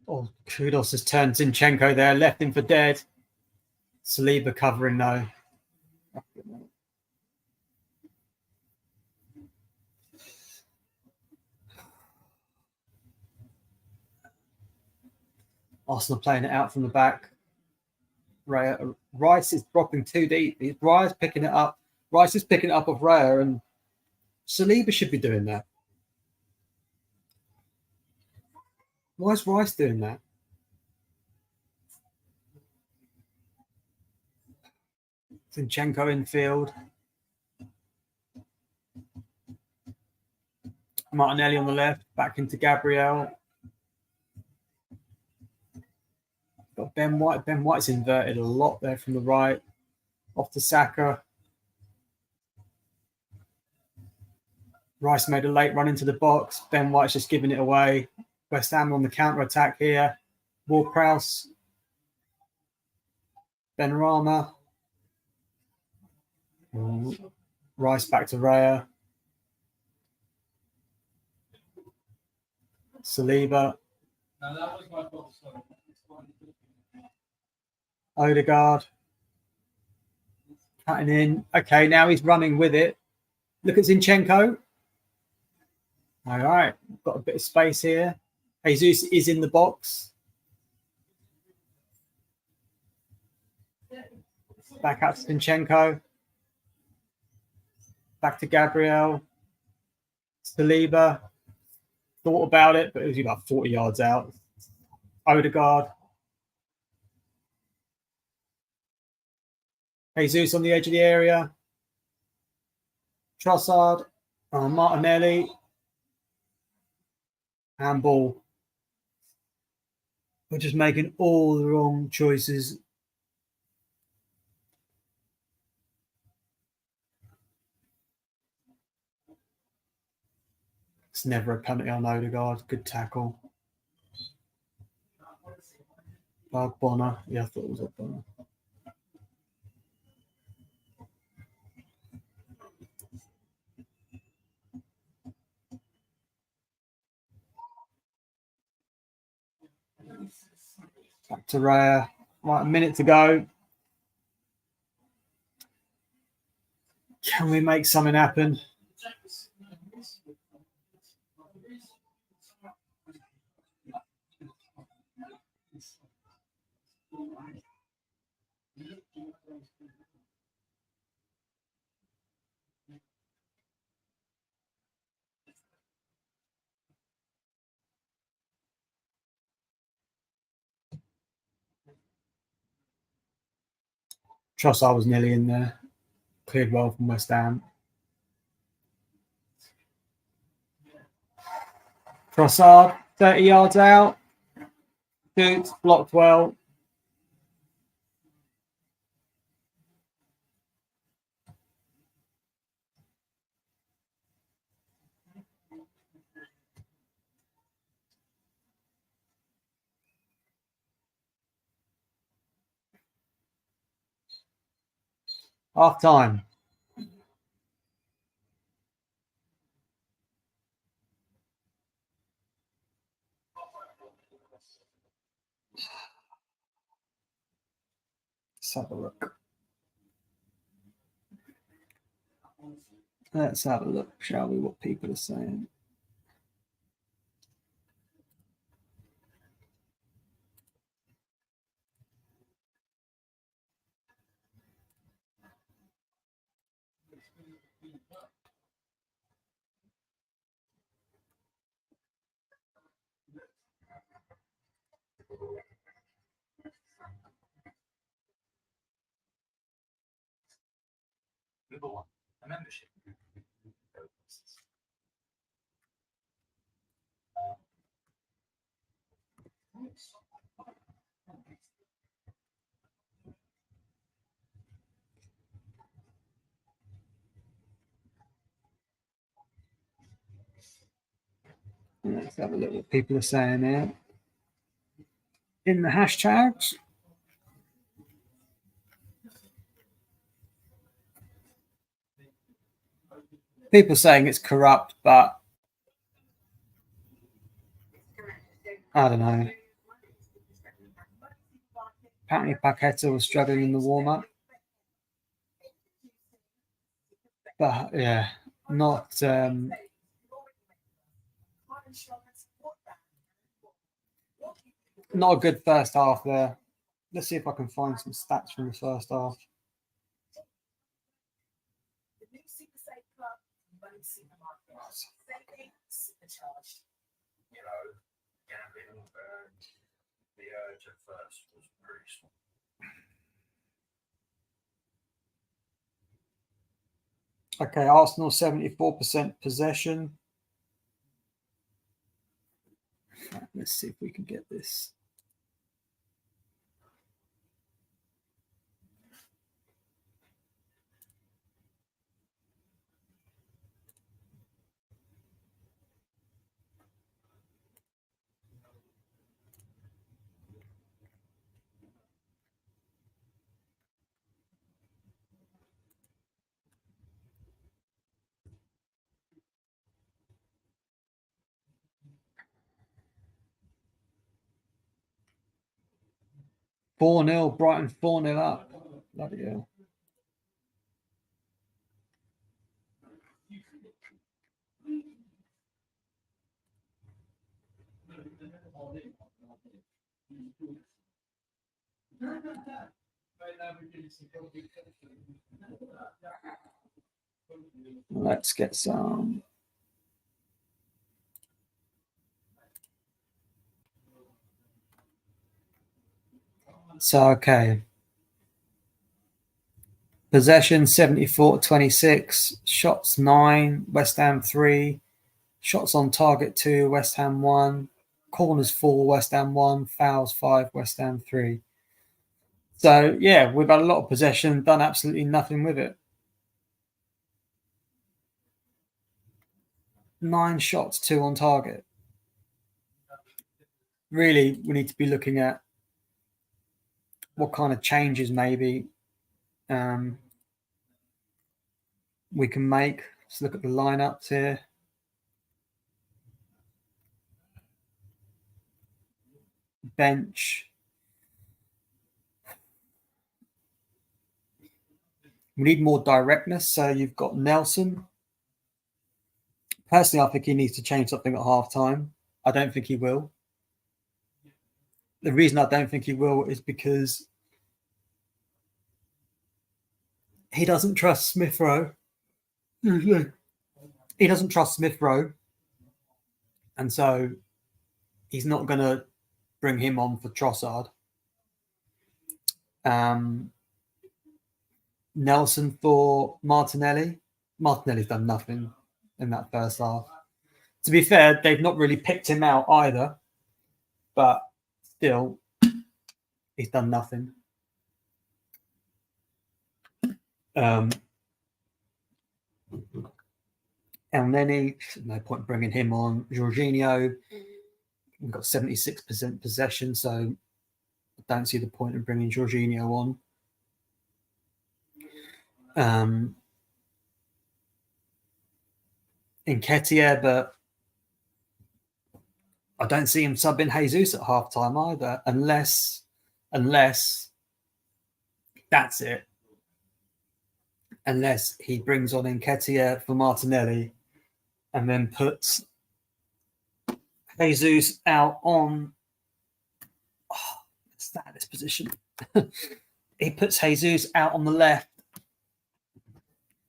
Oh, Kudos has turned Zinchenko there, left him for dead. Saliba covering though. Arsenal playing it out from the back. Rice is dropping too deep. Rice picking it up. Rice is picking it up off Raya, and Saliba should be doing that. Why is Rice doing that? Zinchenko infield. Martinelli on the left, back into Gabriel. Got Ben White. Ben White's inverted a lot there from the right. Off to Saka. Rice made a late run into the box. Ben White's just giving it away. West Ham on the counter-attack here. Ward-Prowse. Benrahma. Rice back to Raya. Saliba. No, that was my fault. Sorry. Odegaard. Cutting in. Okay, now he's running with it. Look at Zinchenko. All right, got a bit of space here. Jesus is in the box. Back out to Zinchenko. Back to Gabriel. Saliba. Thought about it, but it was about 40 yards out. Odegaard. Jesus on the edge of the area. Trossard. Martinelli. Handball. We're just making all the wrong choices. It's never a penalty on Odegaard. Good tackle. Bonner. Yeah, I thought it was a Bonner. Back to Raya. Right, a minute to go. Can we make something happen? Trossard was nearly in there. Cleared well from West Ham. Trossard, 30 yards out. Shoots, blocked well. Half time. Let's have a look. Let's have a look, shall we, what people are saying. Number one, a membership. Let's have a look what people are saying here. In the hashtags. People saying it's corrupt, but I don't know. Apparently Paqueta was struggling in the warm-up. But yeah, not not a good first half there. Let's see if I can find some stats from the first half. The new Super Safe Club running supermarkets. Saving supercharged. You know, gambling and the urge at first was very small. Okay, Arsenal 74% possession. Let's see if we can get this. Four 0 Brighton 4-0 up. Bloody hell. Let's get some. So, okay. Possession 74-26. Shots 9. West Ham 3. Shots on target 2. West Ham 1. Corners 4. West Ham 1. Fouls 5. West Ham 3. So, yeah, we've had a lot of possession, done absolutely nothing with it. 9 shots, 2 on target. Really, we need to be looking at what kind of changes maybe we can make. Let's look at the lineups here. Bench. We need more directness. So you've got Nelson. Personally, I think he needs to change something at half time. I don't think he will. The reason I don't think he will is because he doesn't trust Smith Rowe. He doesn't trust Smith Rowe. And so he's not going to bring him on for Trossard. Nelson for Martinelli. Martinelli's done nothing in that first half. To be fair, they've not really picked him out either. But still, he's done nothing. El Neni, no point bringing him on. Jorginho, we've got 76% possession, so I don't see the point in bringing Jorginho on. Nketiah, but I don't see him subbing Jesus at halftime either, unless that's it. Unless he brings on Nketiah for Martinelli and then puts Jesus out on what's that, this position? He puts Jesus out on the left.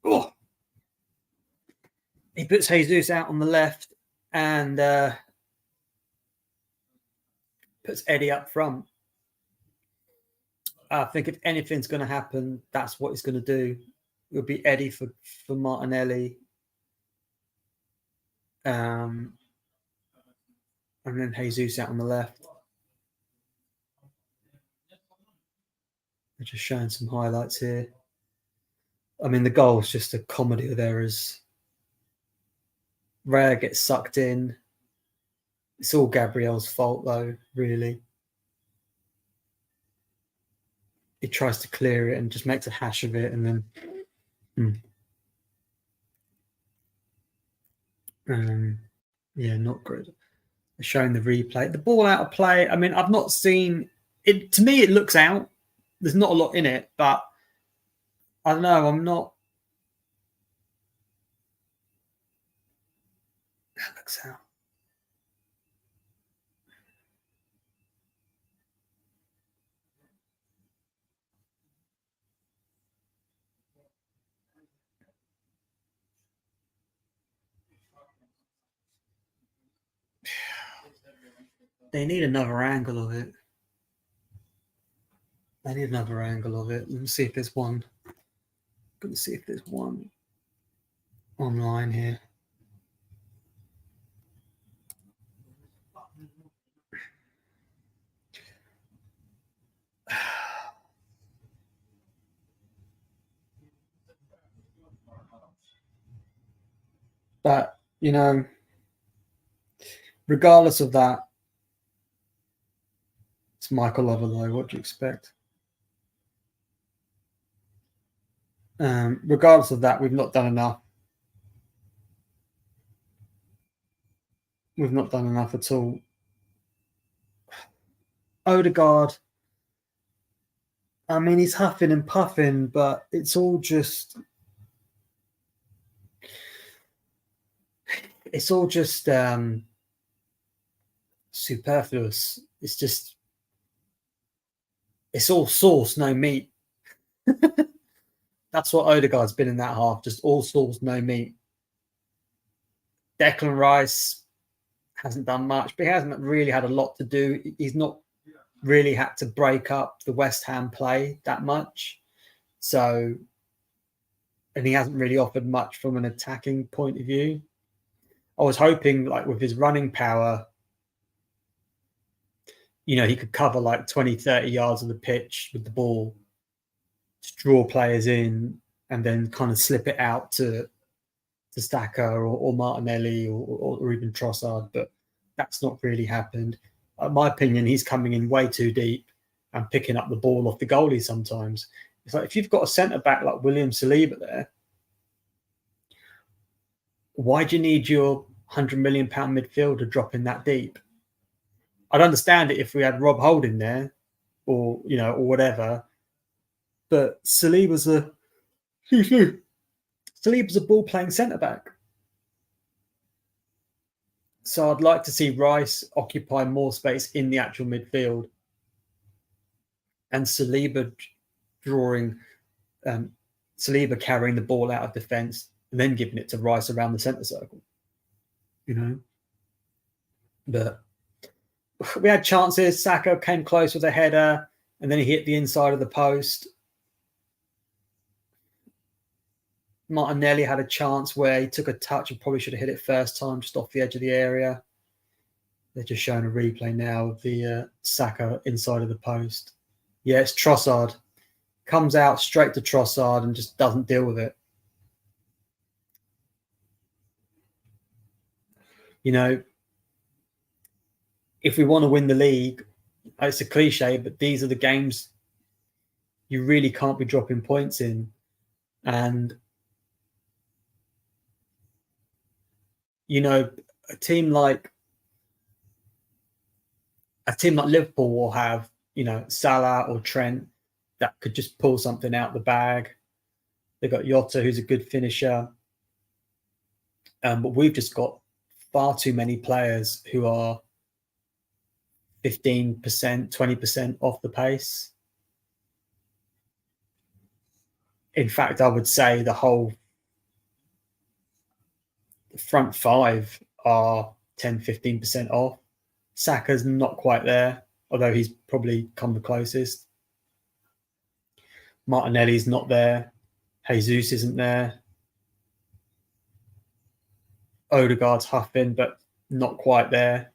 Oh. He puts Jesus out on the left and puts Eddie up front. I think if anything's going to happen, that's what he's going to do. It'll be Eddie for Martinelli. And then Jesus out on the left. They're just showing some highlights here. I mean, the goal is just a comedy of errors. Raya gets sucked in. It's all Gabriel's fault, though, really. He tries to clear it and just makes a hash of it, and then yeah, not good. They're showing the replay. The ball out of play. I mean, I've not seen it. To me, it looks out. There's not a lot in it, but I don't know. I'm not. That looks out. They need another angle of it. Let me see if there's one. Gonna see if there's one online here. But, you know, regardless of that, it's Michael Loverlow. What do you expect? Regardless of that, we've not done enough. We've not done enough at all. Odegaard, I mean, he's huffing and puffing, but it's all just superfluous. It's all sauce, no meat. That's what Odegaard's been in that half, just all sauce, no meat. Declan Rice hasn't done much, but he hasn't really had a lot to do. He's not really had to break up the West Ham play that much. So, and he hasn't really offered much from an attacking point of view. I was hoping, like, with his running power, you know, he could cover like 20, 30 yards of the pitch with the ball, to draw players in, and then kind of slip it out to Staka or Martinelli or even Trossard. But that's not really happened. In my opinion, he's coming in way too deep and picking up the ball off the goalie sometimes. It's like, if you've got a centre-back like William Saliba there, why do you need your £100 million midfielder dropping that deep? I'd understand it if we had Rob Holding there or whatever, but Saliba's a ball-playing centre-back. So I'd like to see Rice occupy more space in the actual midfield and Saliba carrying the ball out of defence and then giving it to Rice around the centre circle. You know? But we had chances. Saka came close with a header and then he hit the inside of the post. Martinelli had a chance where he took a touch and probably should have hit it first time, just off the edge of the area. They're just showing a replay now of the Saka inside of the post. Yeah, it's Trossard. Comes out straight to Trossard and just doesn't deal with it. You know, if we want to win the league, it's a cliche, but these are the games you really can't be dropping points in. And, you know, a team like Liverpool will have, you know, Salah or Trent that could just pull something out the bag. They've got Jota, who's a good finisher. But we've just got far too many players who are 15%, 20% off the pace. In fact, I would say the whole front five are 10, 15% off. Saka's not quite there, although he's probably come the closest. Martinelli's not there. Jesus isn't there. Odegaard's huffing, but not quite there.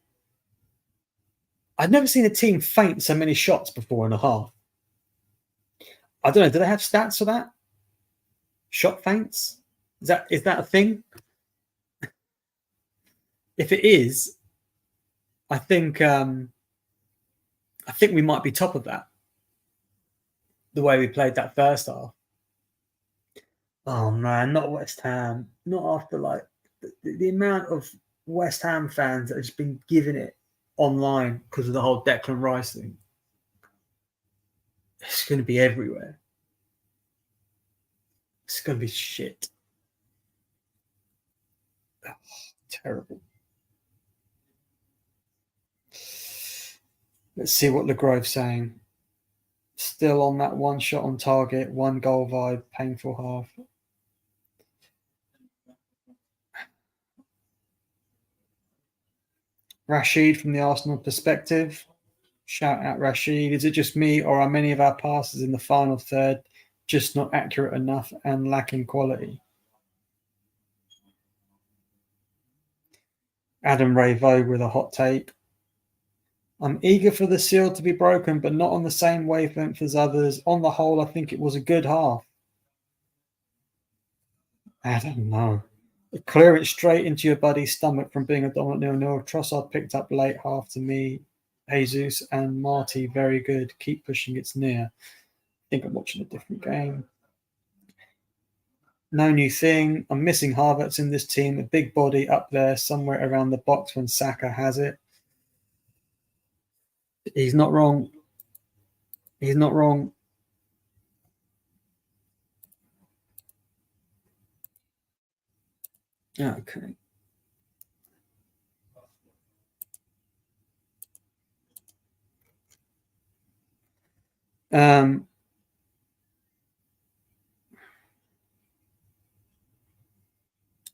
I've never seen a team feint so many shots before in a half. I don't know. Do they have stats for that? Shot feints? Is that a thing? If it is, I think we might be top of that. The way we played that first half. Oh man, not West Ham. Not after like the amount of West Ham fans that have just been giving it online because of the whole Declan Rice thing. It's going to be everywhere. It's going to be shit. Oh, terrible. Let's see what LeGrove's saying. Still on that one shot on target, one goal vibe, painful half. Rashid from the Arsenal perspective. Shout out Rashid. Is it just me or are many of our passes in the final third just not accurate enough and lacking quality? Adam Ray Vogue with a hot take. I'm eager for the seal to be broken, but not on the same wavelength as others. On the whole, I think it was a good half. I don't know. A clearance straight into your buddy's stomach from being a dominant 0-0. Trossard picked up late half to me. Jesus and Marty, very good. Keep pushing, it's near. I think I'm watching a different game. No new thing. I'm missing Havertz in this team. A big body up there somewhere around the box when Saka has it. He's not wrong. He's not wrong. Okay.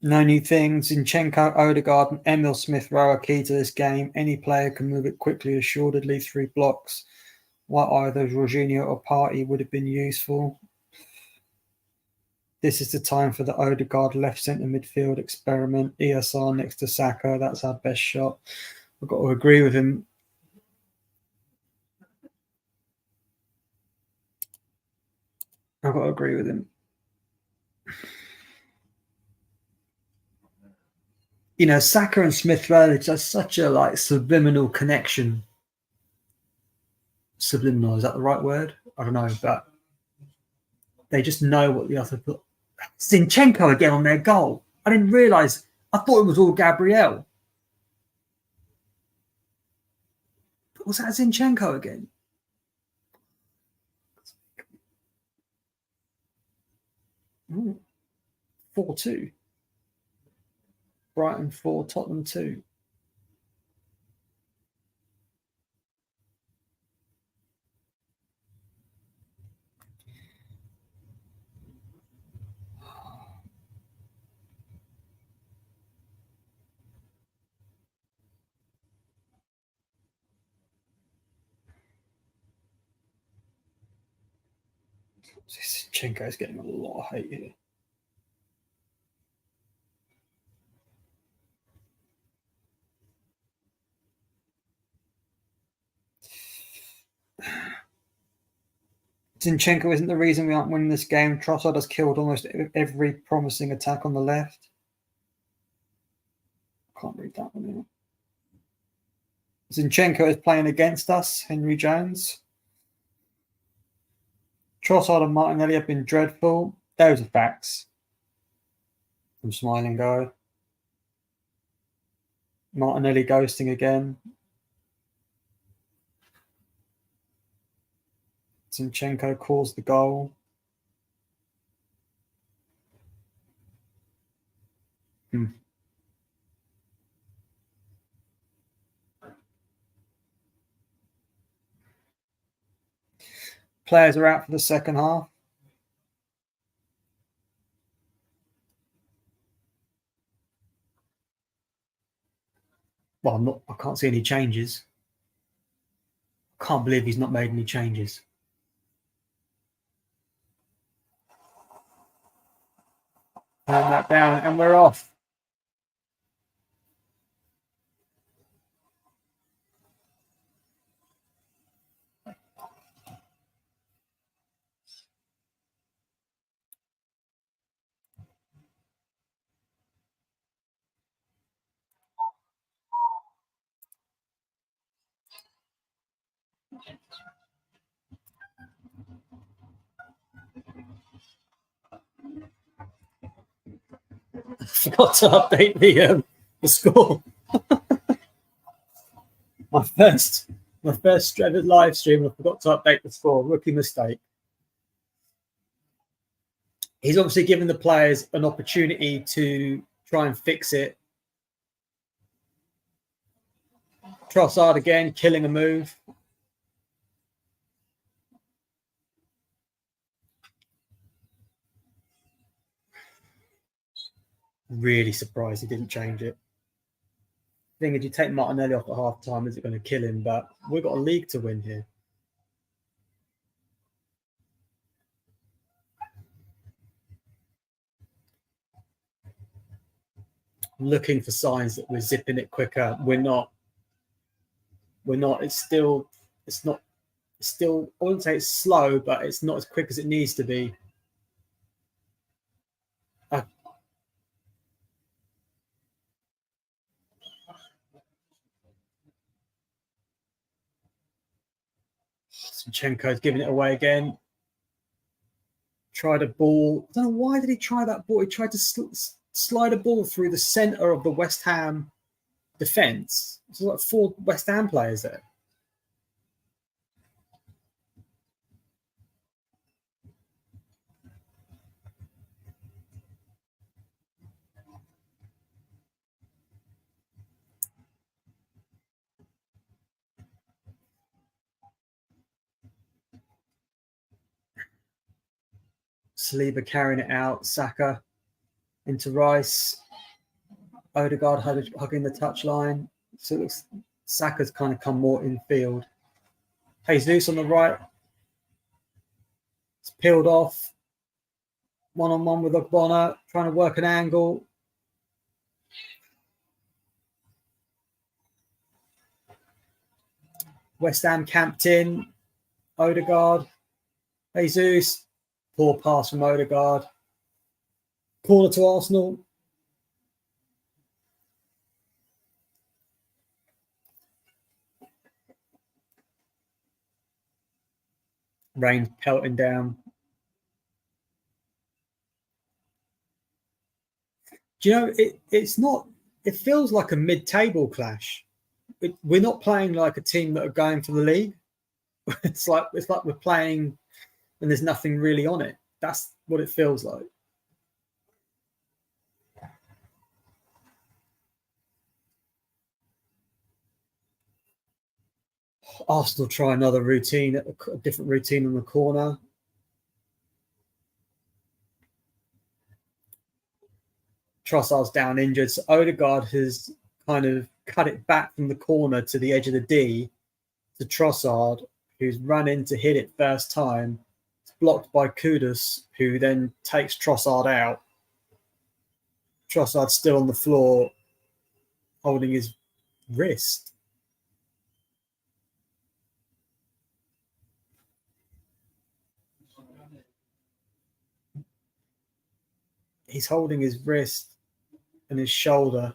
No new things. Zinchenko, Odegaard, and Emil Smith Rowe are key to this game. Any player can move it quickly, assuredly, through blocks. While either Jorginho or Partey would have been useful. This is the time for the Odegaard left centre midfield experiment. ESR next to Saka. That's our best shot. I've got to agree with him. I've got to agree with him. You know, Saka and Smith Rowe, it's just such a like subliminal connection. Subliminal, is that the right word? I don't know, but they just know what the other put. Zinchenko again on their goal. I didn't realise. I thought it was all Gabriel. But was that Zinchenko again? Ooh. 4-2. Brighton 4, Tottenham 2. Zinchenko is getting a lot of hate here. Zinchenko isn't the reason we aren't winning this game. Trossard has killed almost every promising attack on the left. Can't read that one now. Zinchenko is playing against us, Henry Jones. Trossard and Martinelli have been dreadful. Those are facts. From Smiling Guy. Martinelli ghosting again. Zinchenko calls the goal. Players are out for the second half. Well, I can't see any changes. I can't believe he's not made any changes. Turn that down and we're off. I forgot to update the score. my first live stream, I forgot to update the score. Rookie mistake. He's obviously given the players an opportunity to try and fix it. Trossard again, killing a move. Really surprised he didn't change it. Thing is, you take Martinelli off at half time, is it going to kill him? But we've got a league to win here. Looking for signs that we're zipping it quicker. We're not. It's still. I wouldn't say it's slow, but it's not as quick as it needs to be. Zinchenko's giving it away again. Tried a ball. I don't know why did he try that ball. He tried to slide a ball through the centre of the West Ham defence. There's like 4 West Ham players there. Saliba carrying it out. Saka into Rice. Odegaard hugging the touchline. So it looks Saka's kind of come more in field. Jesus on the right. It's peeled off. One-on-one with Ogbonna, trying to work an angle. West Ham camped in. Odegaard. Jesus. Poor pass from Odegaard. Corner to Arsenal. Rain pelting down. Do you know, it's not, it feels like a mid-table clash. We're not playing like a team that are going for the league. It's like we're playing and there's nothing really on it. That's what it feels like. Arsenal try another routine, a different routine on the corner. Trossard's down injured. So Odegaard has kind of cut it back from the corner to the edge of the D to Trossard, who's run in to hit it first time. It's blocked by Kudus, who then takes Trossard out. Trossard's still on the floor, holding his wrist. He's holding his wrist and his shoulder.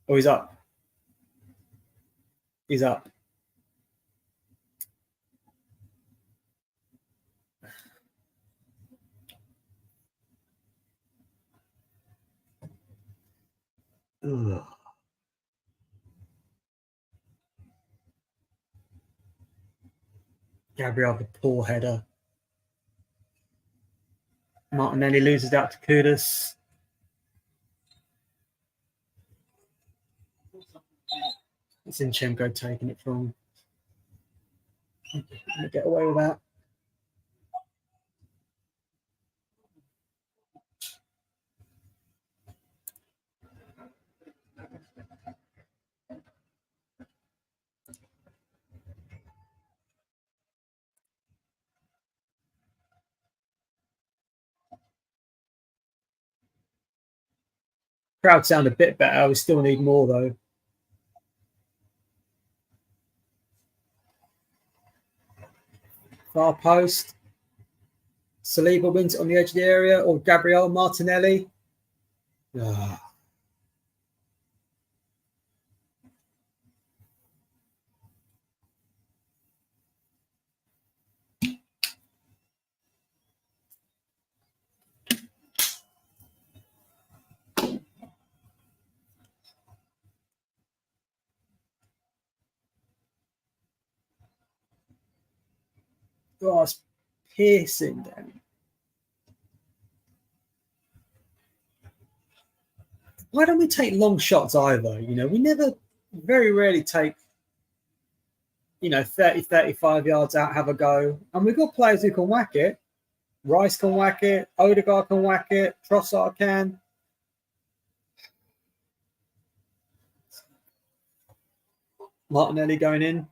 Oh, he's up. He's up. Ugh. Gabriel, the poor header. Martinelli loses out to Kudus. Zinchenko taking it from. Get away with that. Crowd sound a bit better. We still need more though. Far post. Saliba wins it on the edge of the area, or Gabriel Martinelli. Ah. Oh, it's piercing them. Why don't we take long shots either? You know, we very rarely take, 30, 35 yards out, have a go. And we've got players who can whack it. Rice can whack it. Odegaard can whack it. Trossard can. Martinelli going in.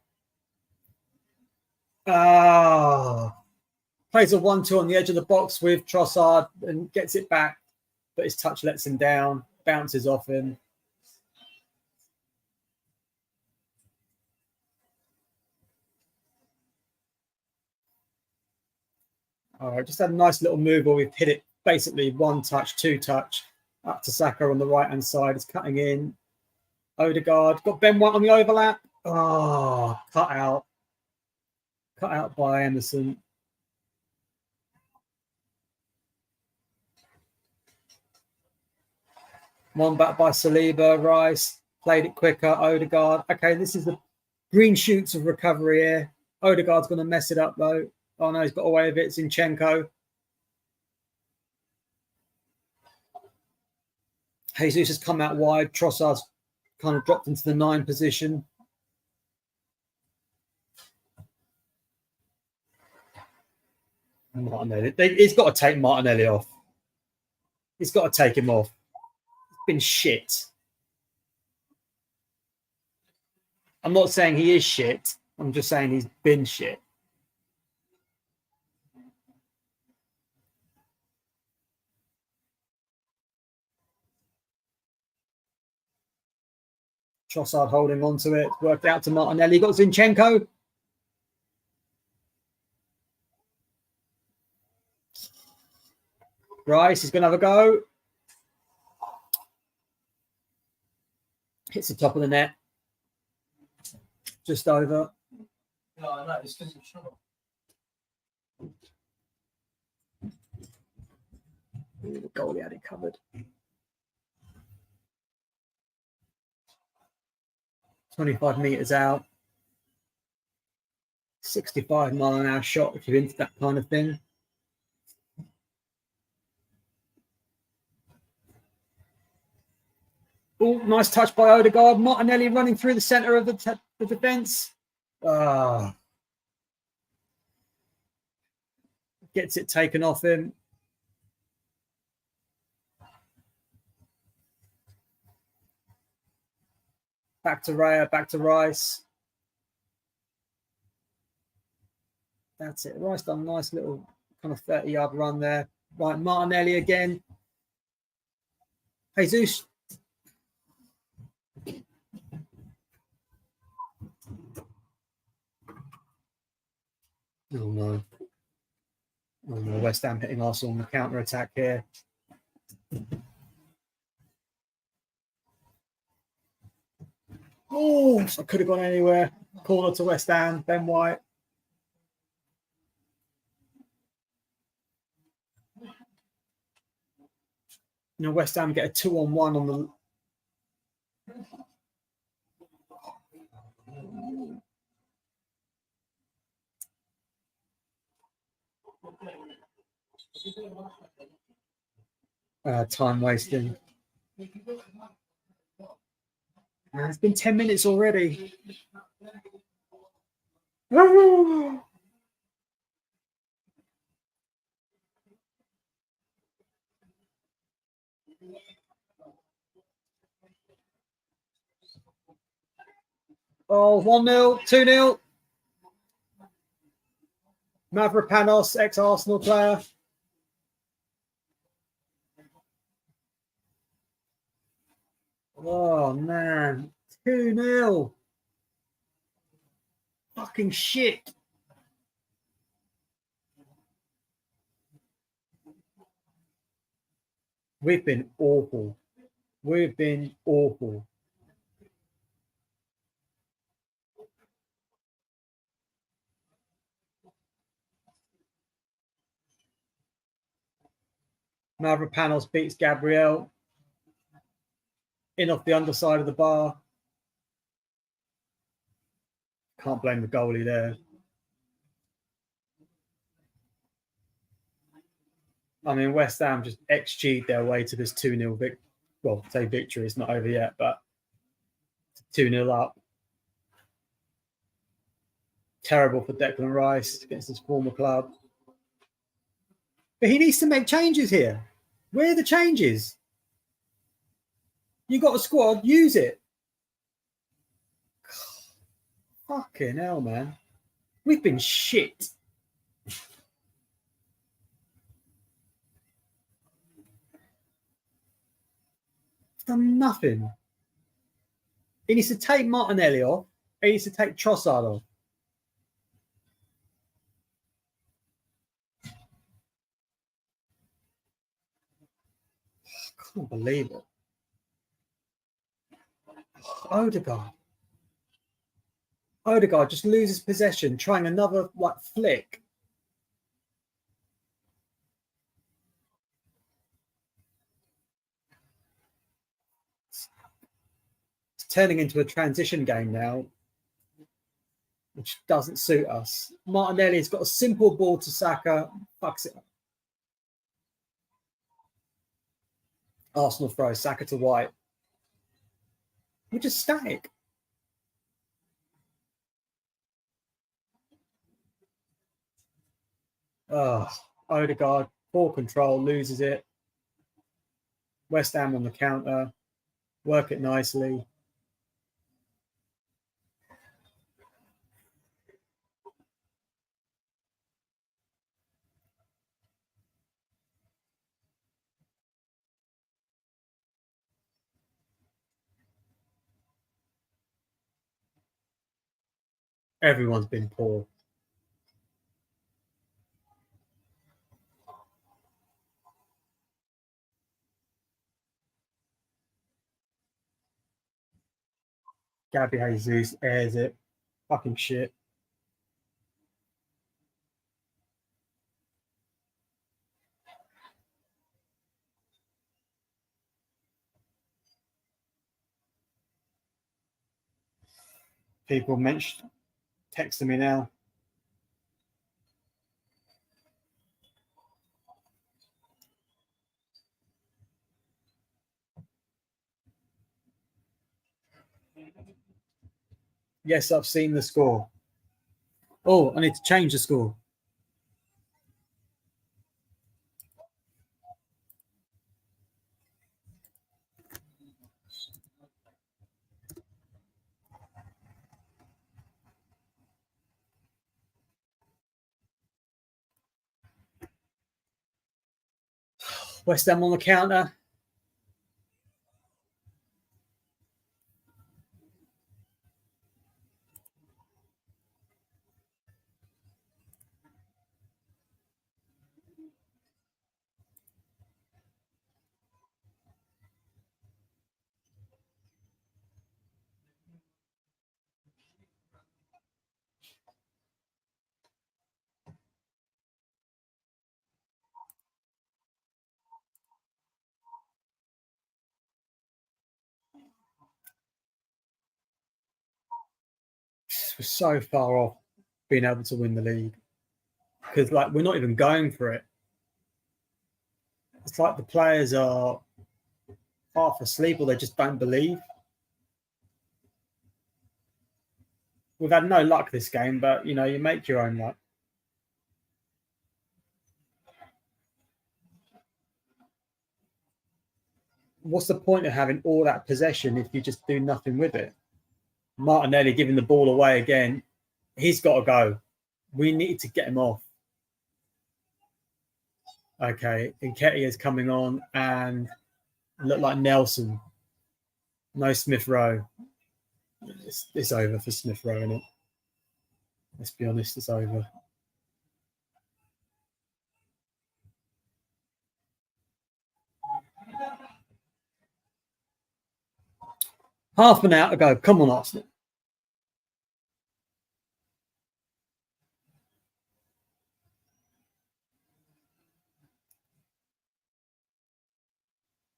Plays a 1-2 on the edge of the box with Trossard and gets it back, but his touch lets him down, bounces off him. All right, just had a nice little move where we've hit it basically 1 touch, 2 touch up to Saka on the right hand side. It's cutting in. Odegaard got Ben White on the overlap. Oh, cut out by Emerson. One back by Saliba. Rice played it quicker. Odegaard. Okay, this is the green shoots of recovery here. Odegaard's going to mess it up though. Oh no, he's got away with it. Zinchenko. Jesus has come out wide. Trossard's kind of dropped into the 9 position. Martinelli. He's got to take Martinelli off. He's got to take him off. It's been shit. I'm not saying he is shit. I'm just saying he's been shit. Trossard holding on to it. Worked out to Martinelli. Got Zinchenko. Rice is going to have a go. Hits the top of the net. Just over. No, I know. It's because it's short. The goalie had it covered. 25 metres out. 65 mile an hour shot if you're into that kind of thing. Oh, nice touch by Odegaard. Martinelli running through the centre of the defence. Gets it taken off him. Back to Raya, back to Rice. That's it. Rice done a nice little kind of 30-yard run there. Right, Martinelli again. Jesus. Oh no. Oh no, West Ham hitting Arsenal on the counter-attack here. Oh, I could have gone anywhere. Corner to West Ham, Ben White. West Ham get a 2-on-1 on the Time wasting. Man, it's been 10 minutes already. Oh, 1-0, 2-0. Mavropanos, ex-Arsenal player. Oh, man. 2-0. Fucking shit. We've been awful. We've been awful. Mavropanos beats Gabriel. In off the underside of the bar. Can't blame the goalie there. I mean, West Ham just XG'd their way to this 2-0 victory. Well, say victory, it's not over yet, but 2-0 up. Terrible for Declan Rice against his former club. But he needs to make changes here. Where are the changes? You got a squad, use it. Fucking hell, man. We've been shit. Done nothing. He needs to take Martinelli off. He needs to take Trossard off. I can't believe it. Odegaard just loses possession, trying another flick. It's turning into a transition game now, which doesn't suit us. Martinelli's got a simple ball to Saka, fucks it up. Arsenal throws Saka to White. We're just static. Oh, Odegaard, poor control, loses it. West Ham on the counter, work it nicely. Everyone's been poor. Gabby Jesus airs it. Fucking shit. People texting me now. Yes, I've seen the score. Oh, I need to change the score. West Ham on the counter. We're so far off being able to win the league because we're not even going for it. It's like the players are half asleep or they just don't believe. We've had no luck this game, but you know, you make your own luck. What's the point of having all that possession if you just do nothing with it? Martinelli giving the ball away again. He's got to go. We need to get him off. Okay, Nketiah is coming on and look like Nelson. No Smith Rowe. It's over for Smith Rowe, isn't it? Let's be honest, it's over. Half an hour to go. Come on, Arsenal.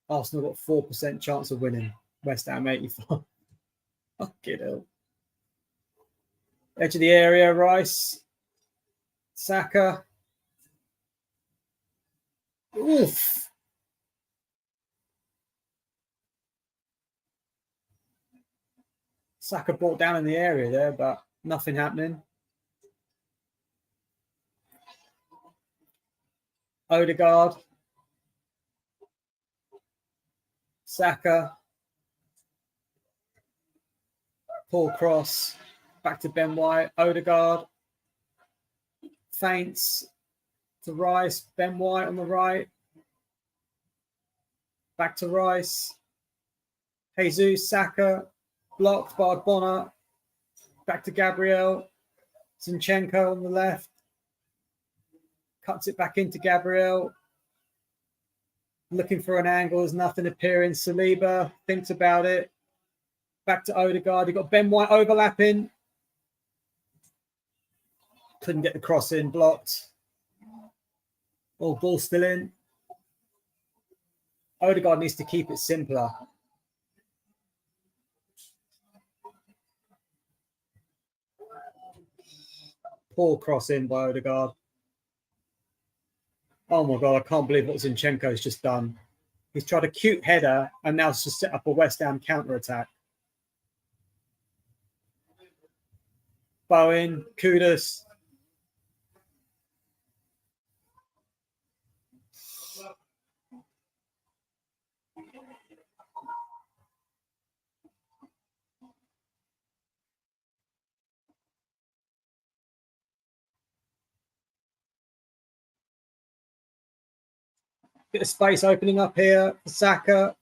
Arsenal got 4% chance of winning. West Ham 85. Fucking hell. Edge of the area, Rice. Saka. Oof. Saka brought down in the area there, but nothing happening. Odegaard. Saka. Poor cross. Back to Ben White. Odegaard. Feints to Rice. Ben White on the right. Back to Rice. Jesus. Saka. Blocked by Bonner. Back to Gabriel. Zinchenko on the left. Cuts it back into Gabriel. Looking for an angle. There's nothing appearing. Saliba thinks about it. Back to Odegaard. You've got Ben White overlapping. Couldn't get the cross in. Blocked. Oh, ball still in. Odegaard needs to keep it simpler. Poor cross in by Odegaard. Oh my God, I can't believe what Zinchenko's just done. He's tried a cute header and now it's just set up a West Ham counter-attack. Bowen, Kudus. Bit of space opening up here for Saka.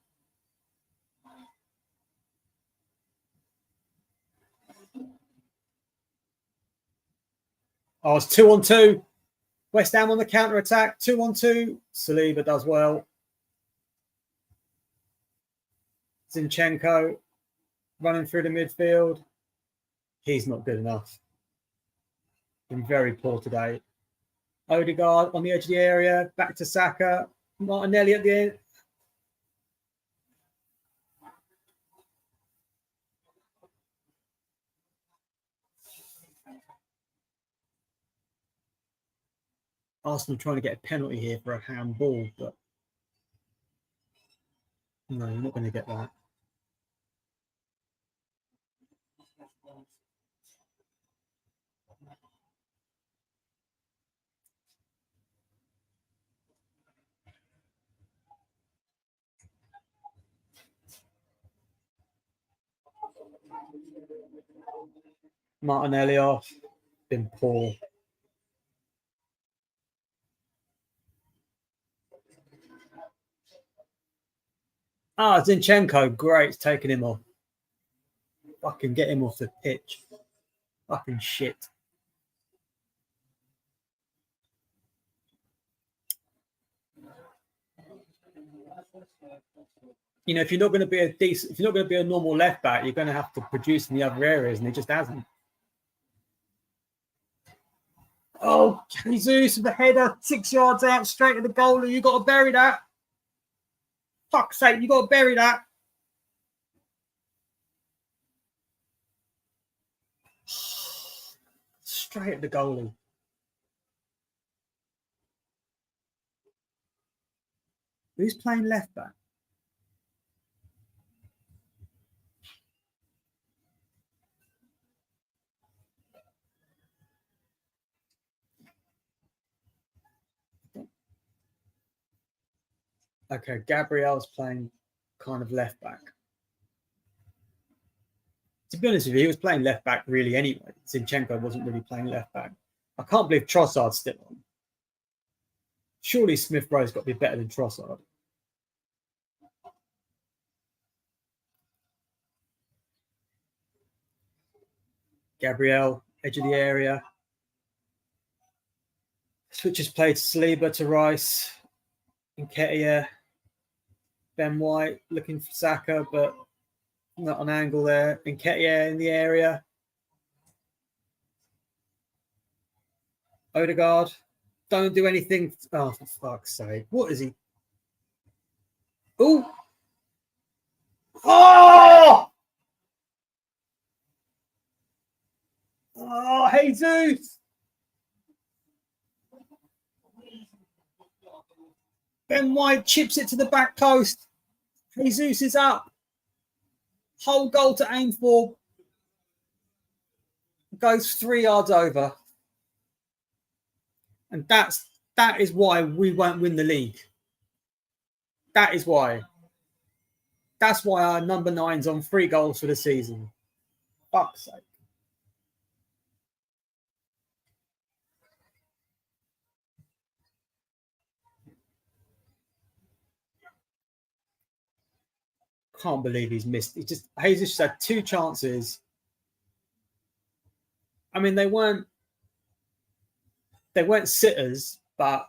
Oh, it's 2-on-2. West Ham on the counter-attack. 2-on-2. Saliba does well. Zinchenko running through the midfield. He's not good enough. Been very poor today. Odegaard on the edge of the area. Back to Saka. Martinelli at the end. Arsenal trying to get a penalty here for a handball, but no, you're not going to get that. Martinelli off. Been poor. Ah, Zinchenko, great, taking him off. Fucking get him off the pitch. Fucking shit. You know, if you're not going to be a decent, if you're not going to be a normal left back, you're going to have to produce in the other areas, and he just hasn't. Oh, Jesus with the header, 6 yards out, straight to the goalie. You got to bury that. Fuck's sake, you got to bury that. Straight at the goalie. Who's playing left back? Okay, Gabriel's playing kind of left back. To be honest with you, he was playing left back really anyway. Zinchenko wasn't really playing left back. I can't believe Trossard's still on. Surely Smith Rowe's got to be better than Trossard. Gabriel, edge of the area. Switches play to Saliba, to Rice, Nketiah, Ben White looking for Saka, but not an angle there. Nketiah in the area. Odegaard, don't do anything. Oh, for fuck's sake. What is he? Oh! Oh! Oh, Jesus! Ben White chips it to the back post. Jesus is up. Whole goal to aim for. Goes 3 yards over. And that is why we won't win the league. That is why. That's why our number 9's on 3 goals for the season. Fuck's sake. Can't believe he's missed. Jesus had 2 chances. I mean, they weren't sitters, but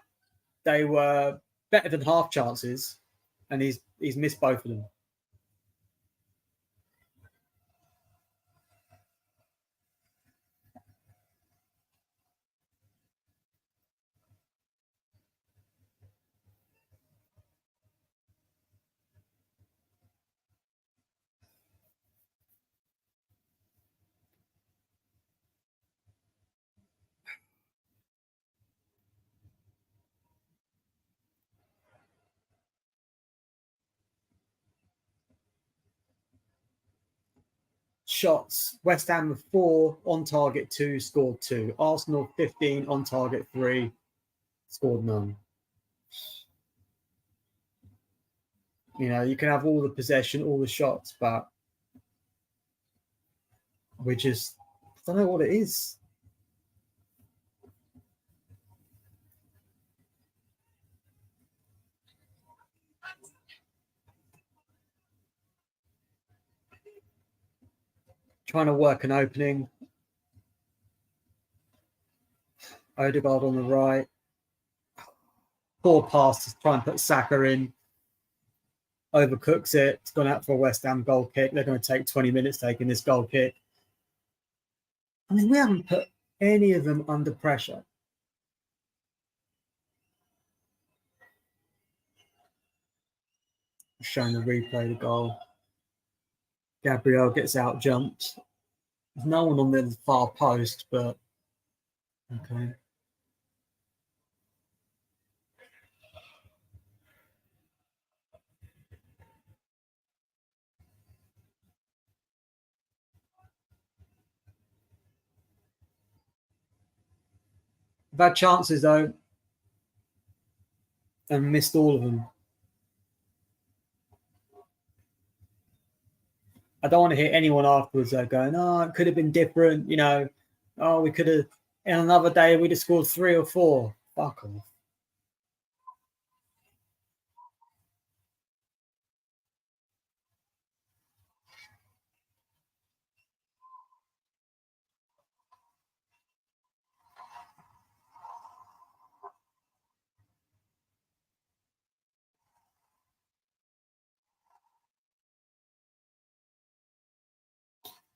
they were better than half chances, and he's missed both of them. Shots. West Ham with 4, on target 2, scored 2. Arsenal 15, on target 3, scored none. You know, you can have all the possession, all the shots, but we just don't know what it is. Trying to work an opening. Odegaard on the right. Poor pass to try and put Saka in. Overcooks it. It's gone out for a West Ham goal kick. They're going to take 20 minutes taking this goal kick. I mean, we haven't put any of them under pressure. Showing the replay of the goal. Gabriel gets out jumped. There's no one on the far post, but okay. We've had chances though, and missed all of them. I don't want to hear anyone afterwards going, "Oh, it could have been different." You know, "Oh, we could have. In another day, we'd have scored 3 or 4." Fuck off.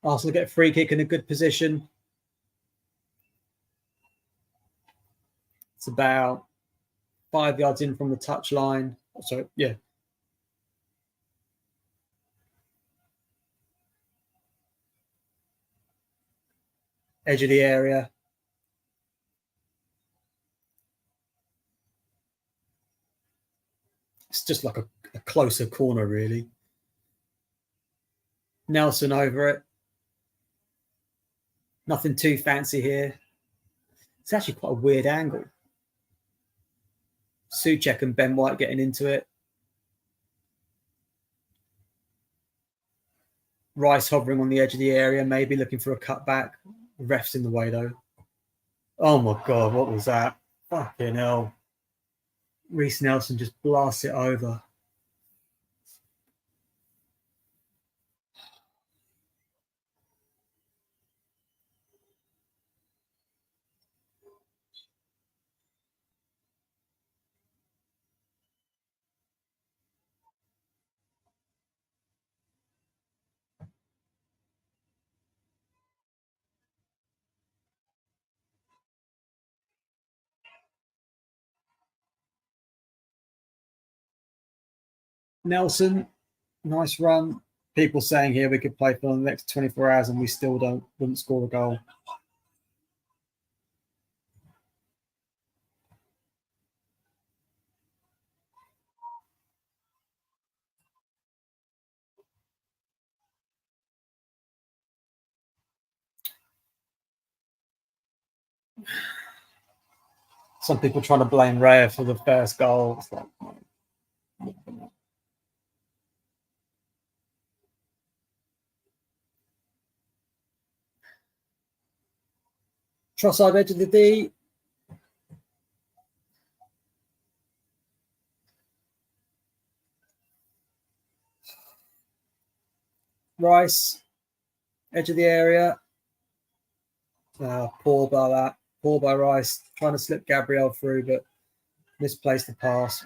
Arsenal get a free kick in a good position. It's about 5 yards in from the touchline. So, yeah. Edge of the area. It's just like a closer corner, really. Nelson over it. Nothing too fancy here. It's actually quite a weird angle. Souček and Ben White getting into it. Rice hovering on the edge of the area, maybe looking for a cutback. Ref's in the way, though. Oh, my God, what was that? Fucking hell. Reece Nelson just blasts it over. Nelson, nice run. People saying here we could play for the next 24 hours and we still wouldn't score a goal. Some people trying to blame Raya for the first goal. It's like, Trossard edge of the D. Rice, edge of the area. Poor by that. Poor by Rice. Trying to slip Gabriel through, but misplaced the pass.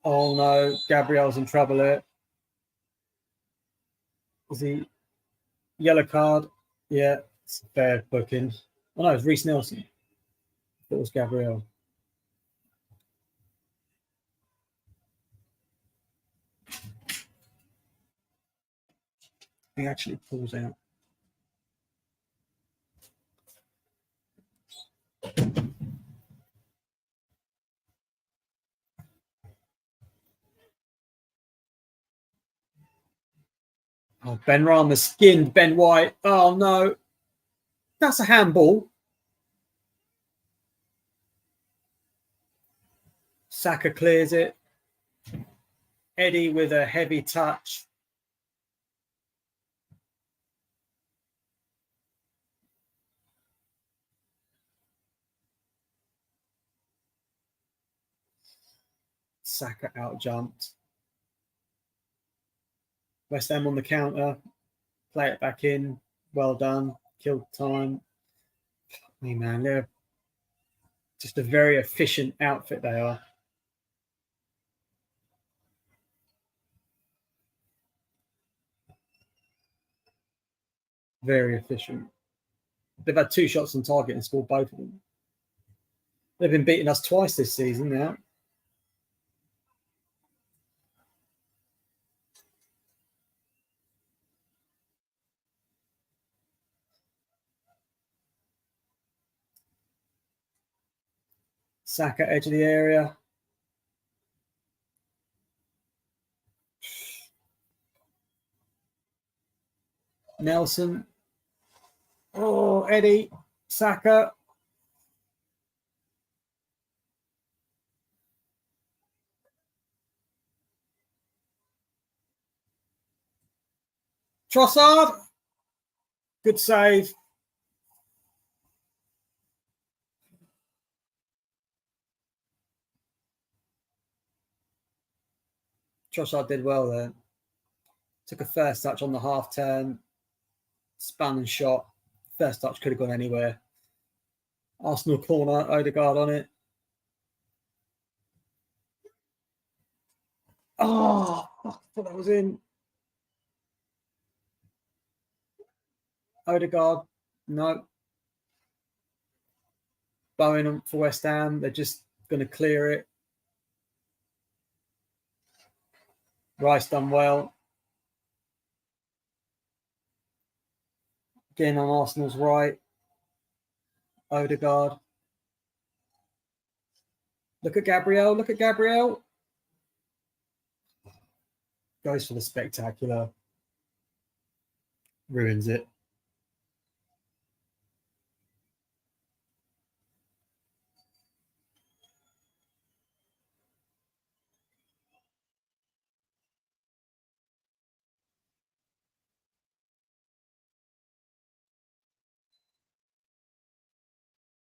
Oh no, Gabriel's in trouble here. Was he yellow card? Yeah, it's a fair booking. Oh no, it's Reece Nelson. It was Gabriel. He actually pulls out. Oh, Ben Rama skinned Ben White. Oh no, that's a handball. Saka clears it. Eddie with a heavy touch. Saka out jumped. West Ham on the counter. Play it back in. Well done. Killed time. Hey man, they're just a very efficient outfit they are. Very efficient. They've had 2 shots on target and scored both of them. They've been beating us twice this season now. Saka edge of the area. Nelson. Oh, Eddie. Saka. Trossard. Good save. Trossard did well there. Took a first touch on the half turn. Spun and shot. First touch could have gone anywhere. Arsenal corner. Odegaard on it. Oh, I thought that was in. Odegaard. No. Bowen for West Ham. They're just going to clear it. Rice done well. Again on Arsenal's right. Odegaard. Look at Gabriel. Look at Gabriel. Goes for the spectacular. Ruins it.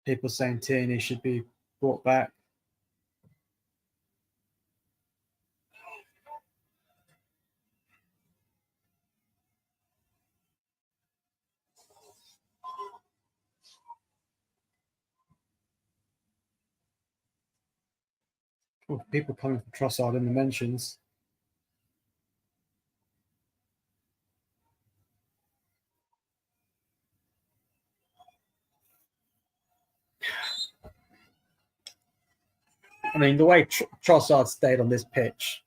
People saying Tierney should be brought back. Oh, people coming from Trossard in the mentions. I mean, the way Trossard stayed on this pitch.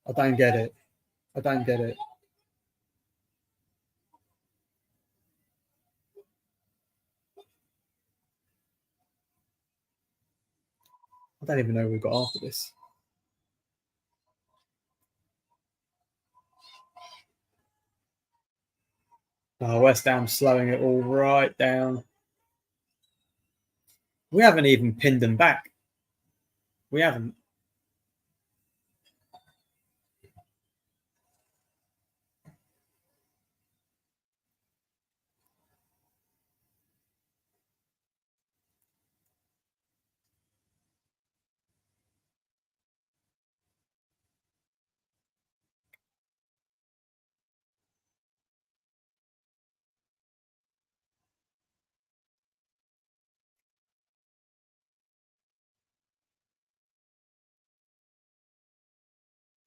I don't get it. I don't get it. I don't even know who we got after this. Oh, West Ham slowing it all right down. We haven't even pinned them back. We haven't.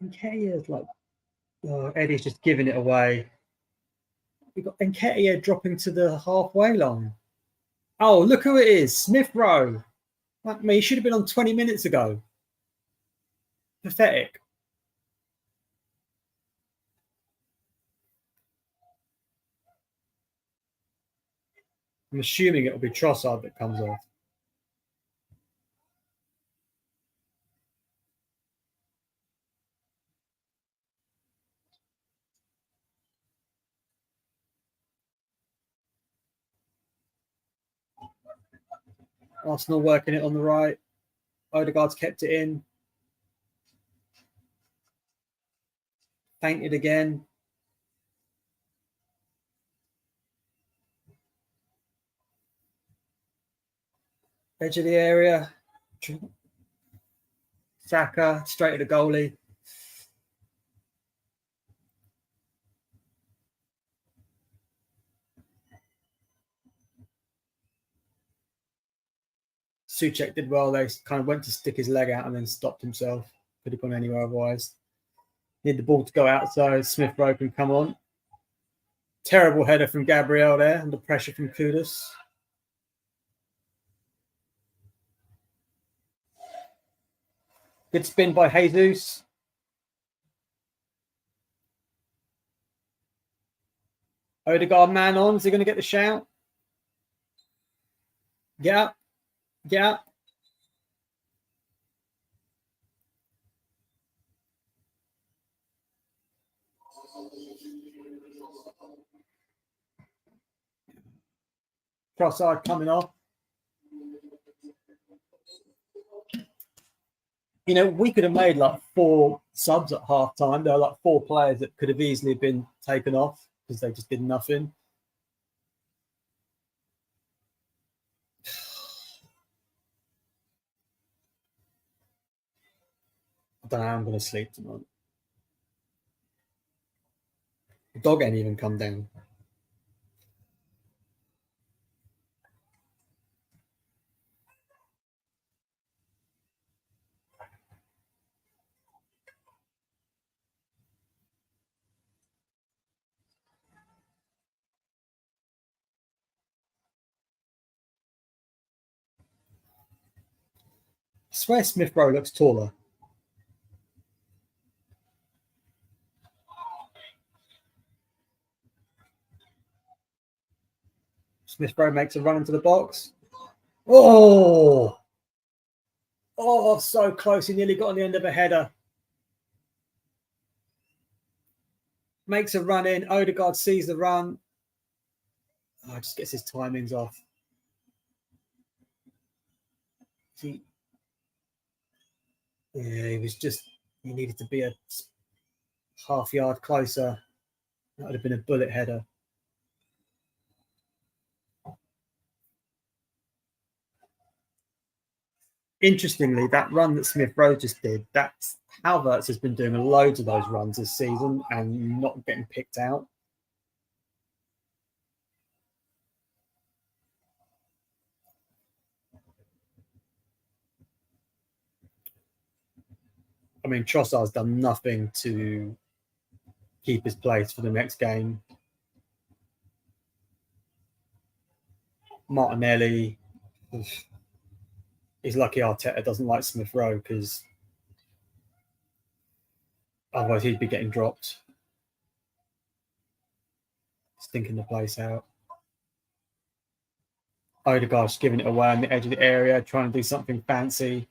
Nketiah's like, oh, Eddie's just giving it away. We've got Nketiah dropping to the halfway line. Oh, look who it is. Smith Rowe. Like me, he should have been on 20 minutes ago. Pathetic. I'm assuming it'll be Trossard that comes off. Arsenal working it on the right. Odegaard's kept it in. Fainted again. Edge of the area. Saka straight at the goalie. Souček did well. They kind of went to stick his leg out and then stopped himself. Could have gone anywhere otherwise. Need the ball to go outside. Smith Rowe can come on. Terrible header from Gabriel there under pressure from Kudus. Good spin by Jesus. Odegaard man on. Is he going to get the shout? Get up. Get up. Trossard coming off. You know, we could have made like 4 subs at half time. There are like 4 players that could have easily been taken off because they just did nothing. I don't know how I'm going to sleep tonight. The dog ain't even come down. I swear Smith Rowe looks taller. Smith Rowe makes a run into the box. Oh! Oh, so close. He nearly got on the end of a header. Makes a run in. Odegaard sees the run. Oh, just gets his timings off. He needed to be a half yard closer. That would have been a bullet header. Interestingly, that run that Smith Rowe just did, that's Havertz has been doing loads of those runs this season and not getting picked out. I mean, Trossard's done nothing to keep his place for the next game. Martinelli, he's lucky Arteta doesn't like Smith Rowe because otherwise he'd be getting dropped. Stinking the place out. Odegaard's giving it away on the edge of the area, trying to do something fancy.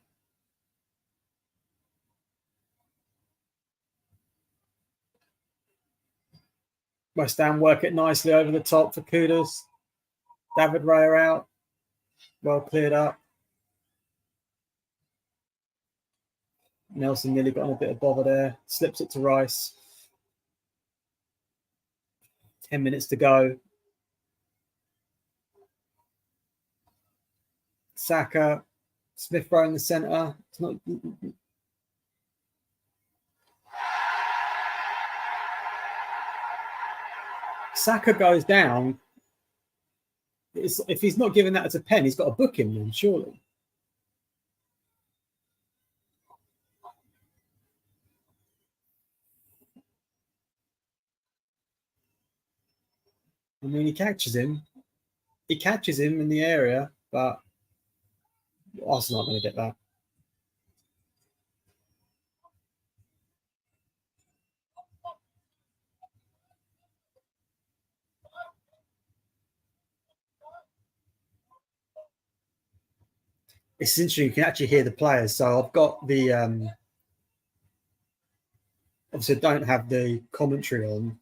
West Ham work it nicely over the top for Kudus. David Raya out. Well cleared up. Nelson nearly got on a bit of bother there. Slips it to Rice. 10 minutes to go. Saka. Smith Rowe in the centre. It's not. Saka goes down. If he's not giving that as a pen, he's got to book him then, surely. I mean, he catches him. He catches him in the area, but Arsenal aren't going to get that. It's interesting. You can actually hear the players. So I've got the obviously I don't have the commentary on.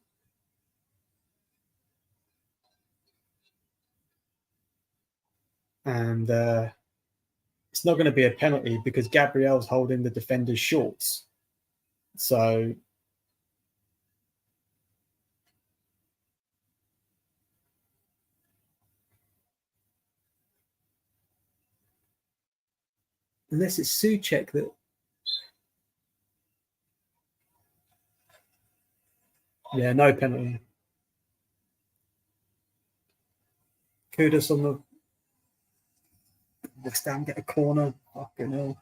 And it's not going to be a penalty because Gabriel's holding the defender's shorts. So unless it's Souček that. Yeah, no penalty. Kudus on the West Ham get a corner. Fucking hell.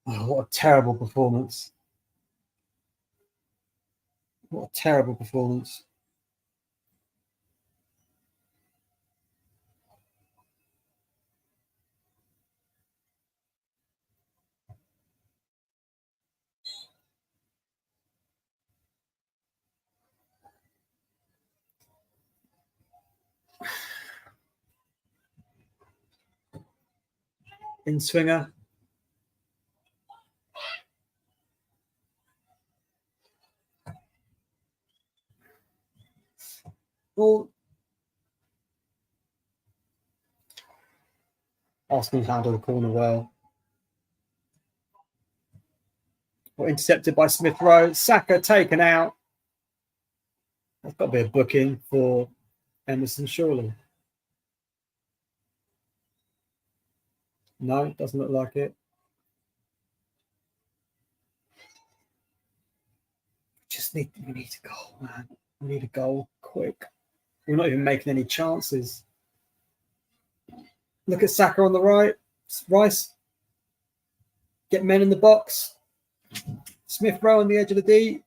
Oh, what a terrible performance. What a terrible performance. In swinger. Well, Arsenal handled the corner well. Intercepted by Smith Rowe. Saka taken out. That's got to be a booking for Emerson, surely. No, doesn't look like it. We need a goal, man. We need a goal quick. We're not even making any chances. Look at Saka on the right. Rice. Get men in the box. Smith Rowe on the edge of the D.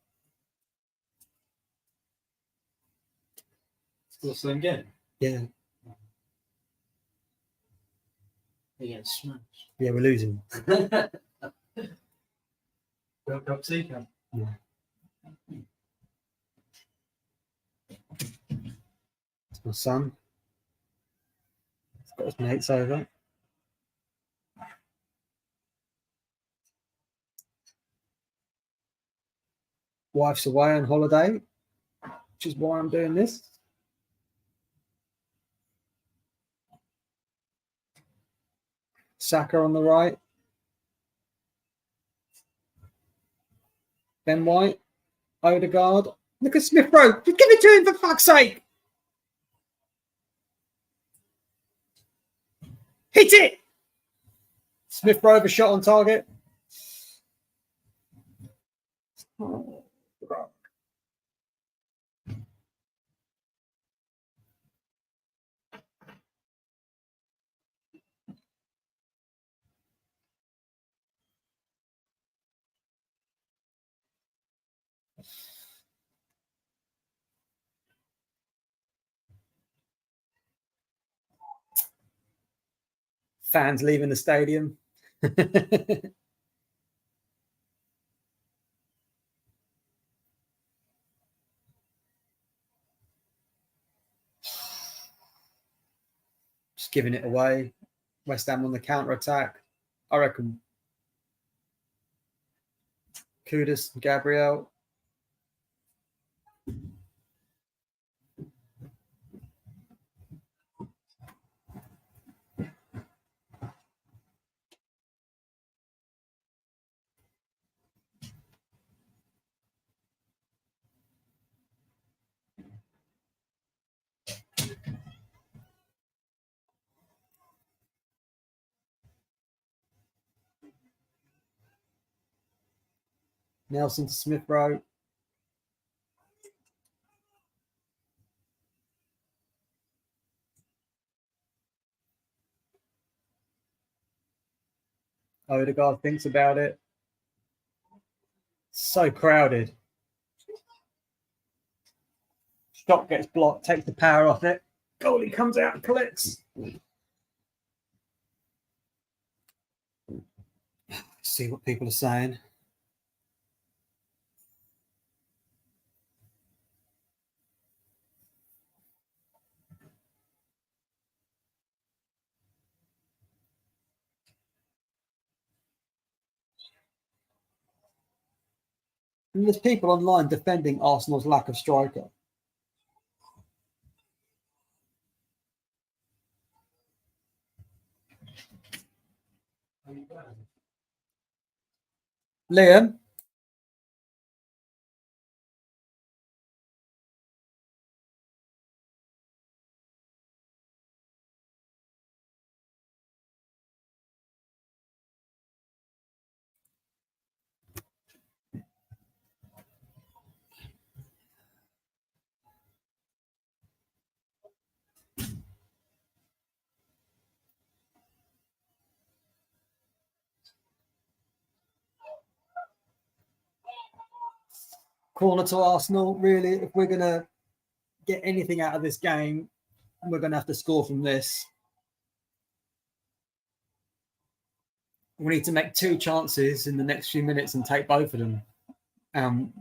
Still the same game. Yeah. Against Smash. Yeah, we're losing. World Cup seeker. Yeah. It's my son. Got his mates over. Wife's away on holiday, which is why I'm doing this. Saka on the right. Ben White. Odegaard. Look at Smith Rowe. Give it to him for fuck's sake. Hit it. Smith Rowe a shot on target. Oh, fans leaving the stadium. Just giving it away. West Ham on the counter attack. I reckon Kudus, Gabriel. Nelson to Smith Rowe. Odegaard thinks about it. So crowded. Shot gets blocked, takes the power off it. Goalie comes out and collects. See what people are saying. And there's people online defending Arsenal's lack of striker. Liam? Corner to Arsenal. Really, if we're going to get anything out of this game, we're going to have to score from this. We need to make 2 chances in the next few minutes and take both of them. That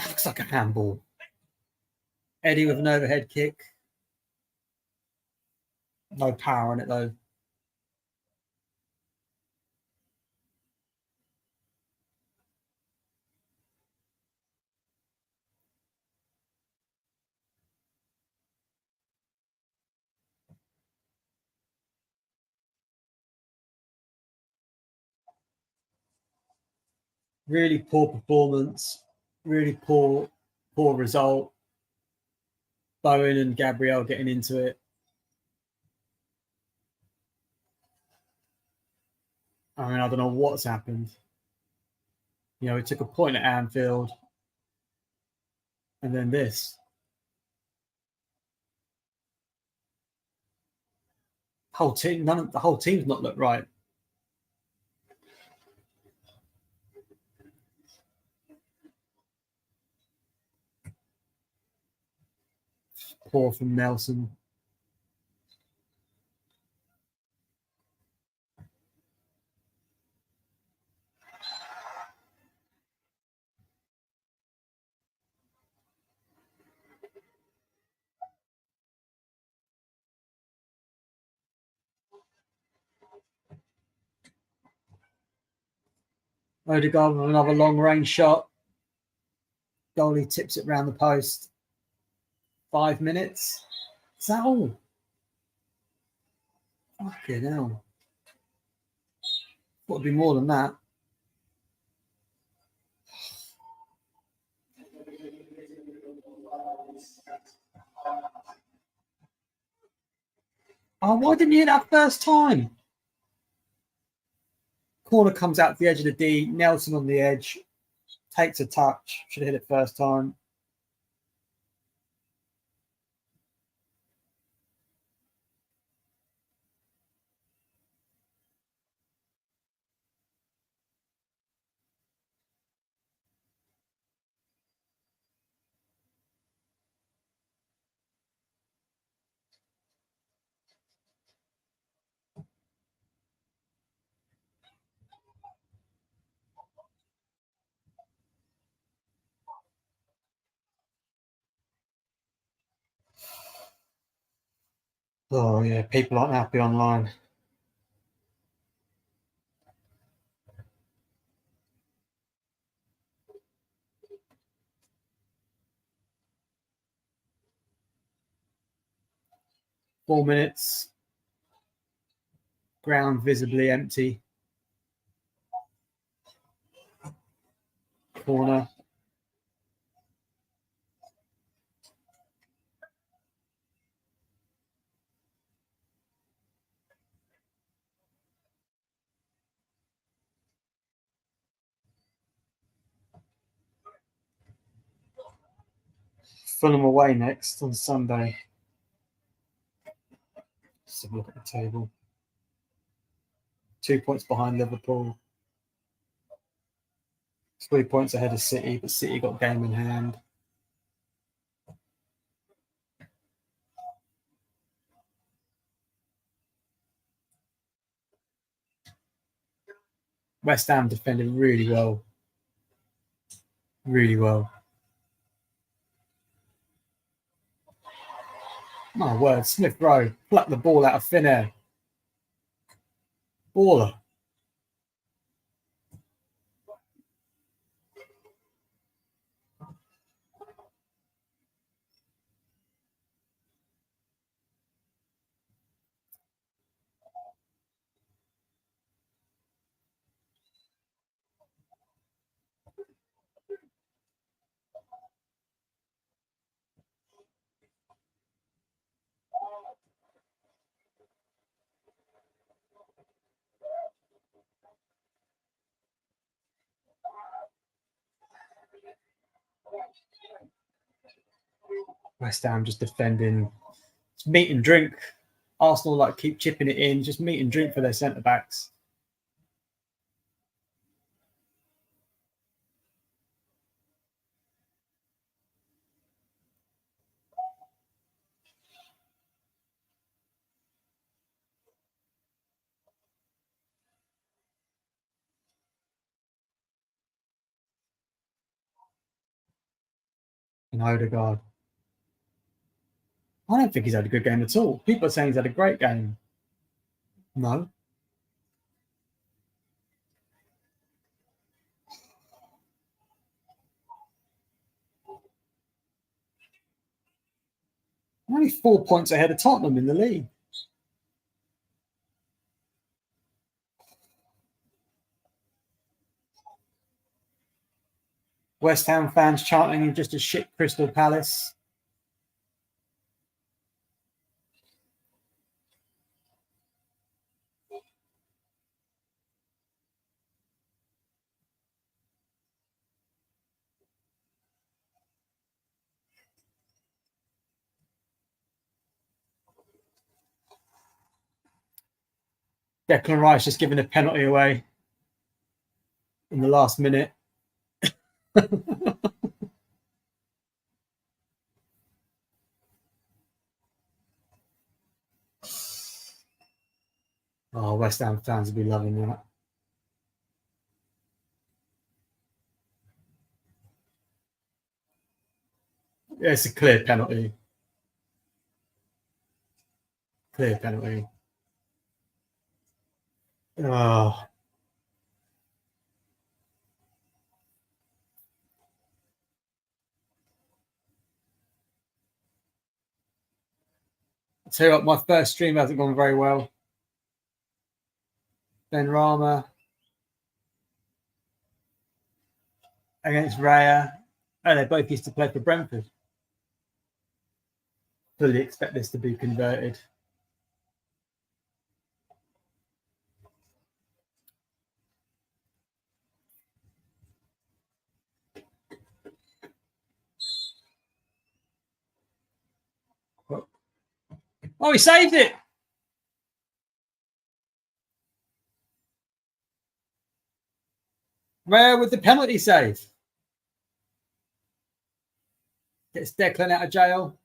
looks like a handball. Eddie with an overhead kick. No power on it, though. Really poor performance. Really poor result. Bowen and Gabriel getting into it. I mean, I don't know what's happened. You know, we took a point at Anfield. And then this. The whole team's not looked right. Poor from Nelson. Odegaard with another long range shot. Goalie tips it round the post. 5 minutes. Is that all? Fucking hell. Got to be more than that. Oh, why didn't you hit that first time? Corner comes out to the edge of the D. Nelson on the edge. Takes a touch. Should have hit it first time. Oh, yeah. People aren't happy online. Four minutes. Ground visibly empty. Corner. Fulham away next on Sunday. Let's have a look at the table. 2 points behind Liverpool. 3 points ahead of City, but City got game in hand. West Ham defended really well. Really well. My word, Smith Rowe plucked the ball out of thin air. Baller. West Ham just defending. It's meat and drink. Arsenal like keep chipping it in. Just meat and drink for their centre backs. And Odegaard. I don't think he's had a good game at all. People are saying he's had a great game. No. Only 4 points ahead of Tottenham in the league. West Ham fans chanting just a shit Crystal Palace. Declan Rice just giving a penalty away in the last minute. Oh, West Ham fans will be loving that. Yeah, it's a clear penalty. Clear penalty. Oh. tell you what, my first stream hasn't gone very well. Ben Rama against Raya. And they both used to play for Brentford. Fully expect this to be converted. Oh, he saved it. Raya with the penalty save. Gets Declan out of jail.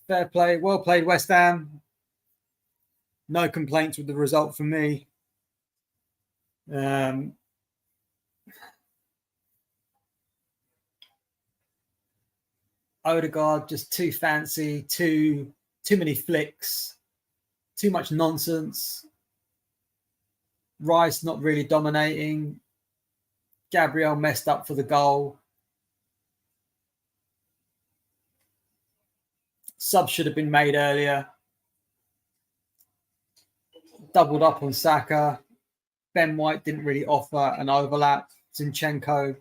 Fair play. Well played, West Ham. No complaints with the result from me. Odegaard just too fancy, too many flicks, too much nonsense. Rice not really dominating. Gabriel messed up for the goal. Sub should have been made earlier. Doubled up on Saka. Ben White didn't really offer an overlap. Zinchenko.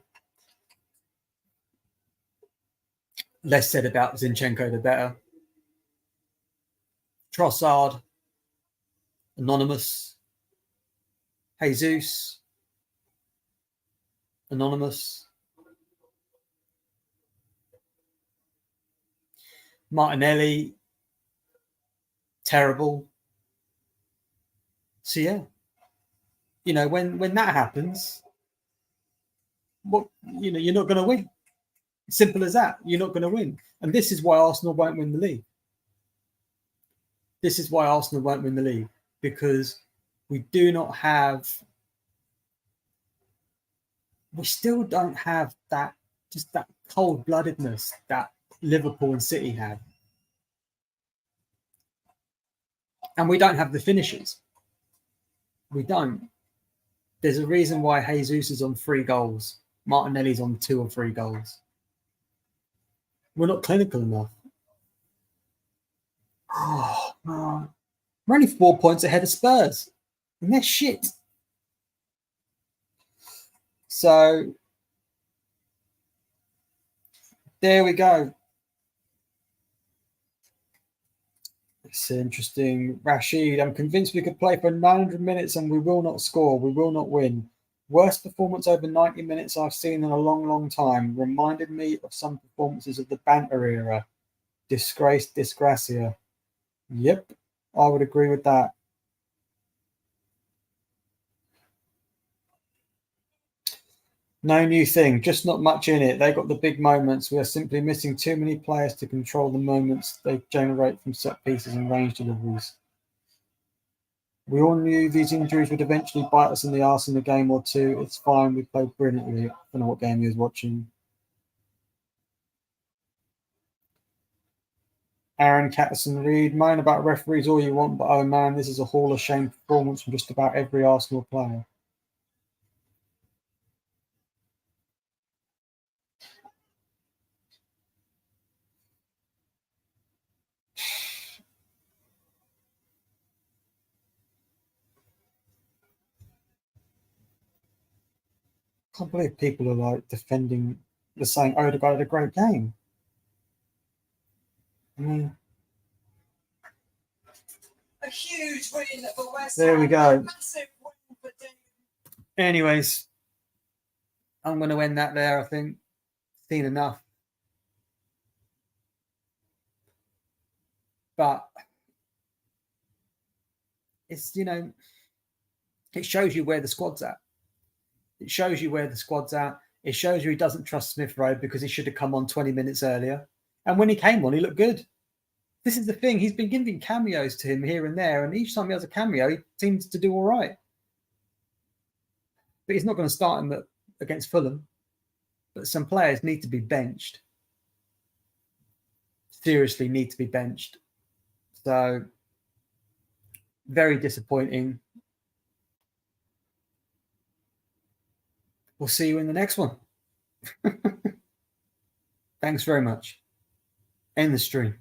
Less said about Zinchenko, the better. Trossard. Anonymous. Jesus. Anonymous. Martinelli. Terrible. So yeah, you know, when that happens, what, you know, you're not going to win. Simple as that. You're not going to win. And this is why Arsenal won't win the league. This is why Arsenal won't win the league, because we still don't have that, just that cold-bloodedness that Liverpool and City have. And we don't have the finishers. We don't. There's a reason why Jesus is on 3 goals. Martinelli's on 2 or 3 goals. We're not clinical enough. Oh, man. We're only 4 points ahead of Spurs. And they're shit. So, there we go. It's interesting. Rashid, I'm convinced we could play for 900 minutes and we will not score. We will not win. Worst performance over 90 minutes I've seen in a long, long time. Reminded me of some performances of the banter era. Disgrace, disgracia. Yep, I would agree with that. No new thing, just not much in it. They got the big moments. We are simply missing too many players to control the moments they generate from set pieces and range deliveries. We all knew these injuries would eventually bite us in the arse in a game or two. It's fine. We played brilliantly. I don't know what game he was watching. Aaron Catterson-Reed, moan about referees all you want, but oh man, this is a Hall of Shame performance from just about every Arsenal player. I can't believe people are like defending, the saying Odegaard had a great game. I mean, A huge win for West there we Ham. go. Massive win for David. Anyways, I'm going to end that there, I think. Seen enough. But it's, you know, it shows you where the squad's at. It shows you where the squad's at. It shows you he doesn't trust Smith Rowe because he should have come on 20 minutes earlier. And when he came on, he looked good. This is the thing. He's been giving cameos to him here and there. And each time he has a cameo, he seems to do all right. But he's not going to start him against Fulham. But some players need to be benched. Seriously need to be benched. So, very disappointing. We'll see you in the next one. Thanks very much. End the stream.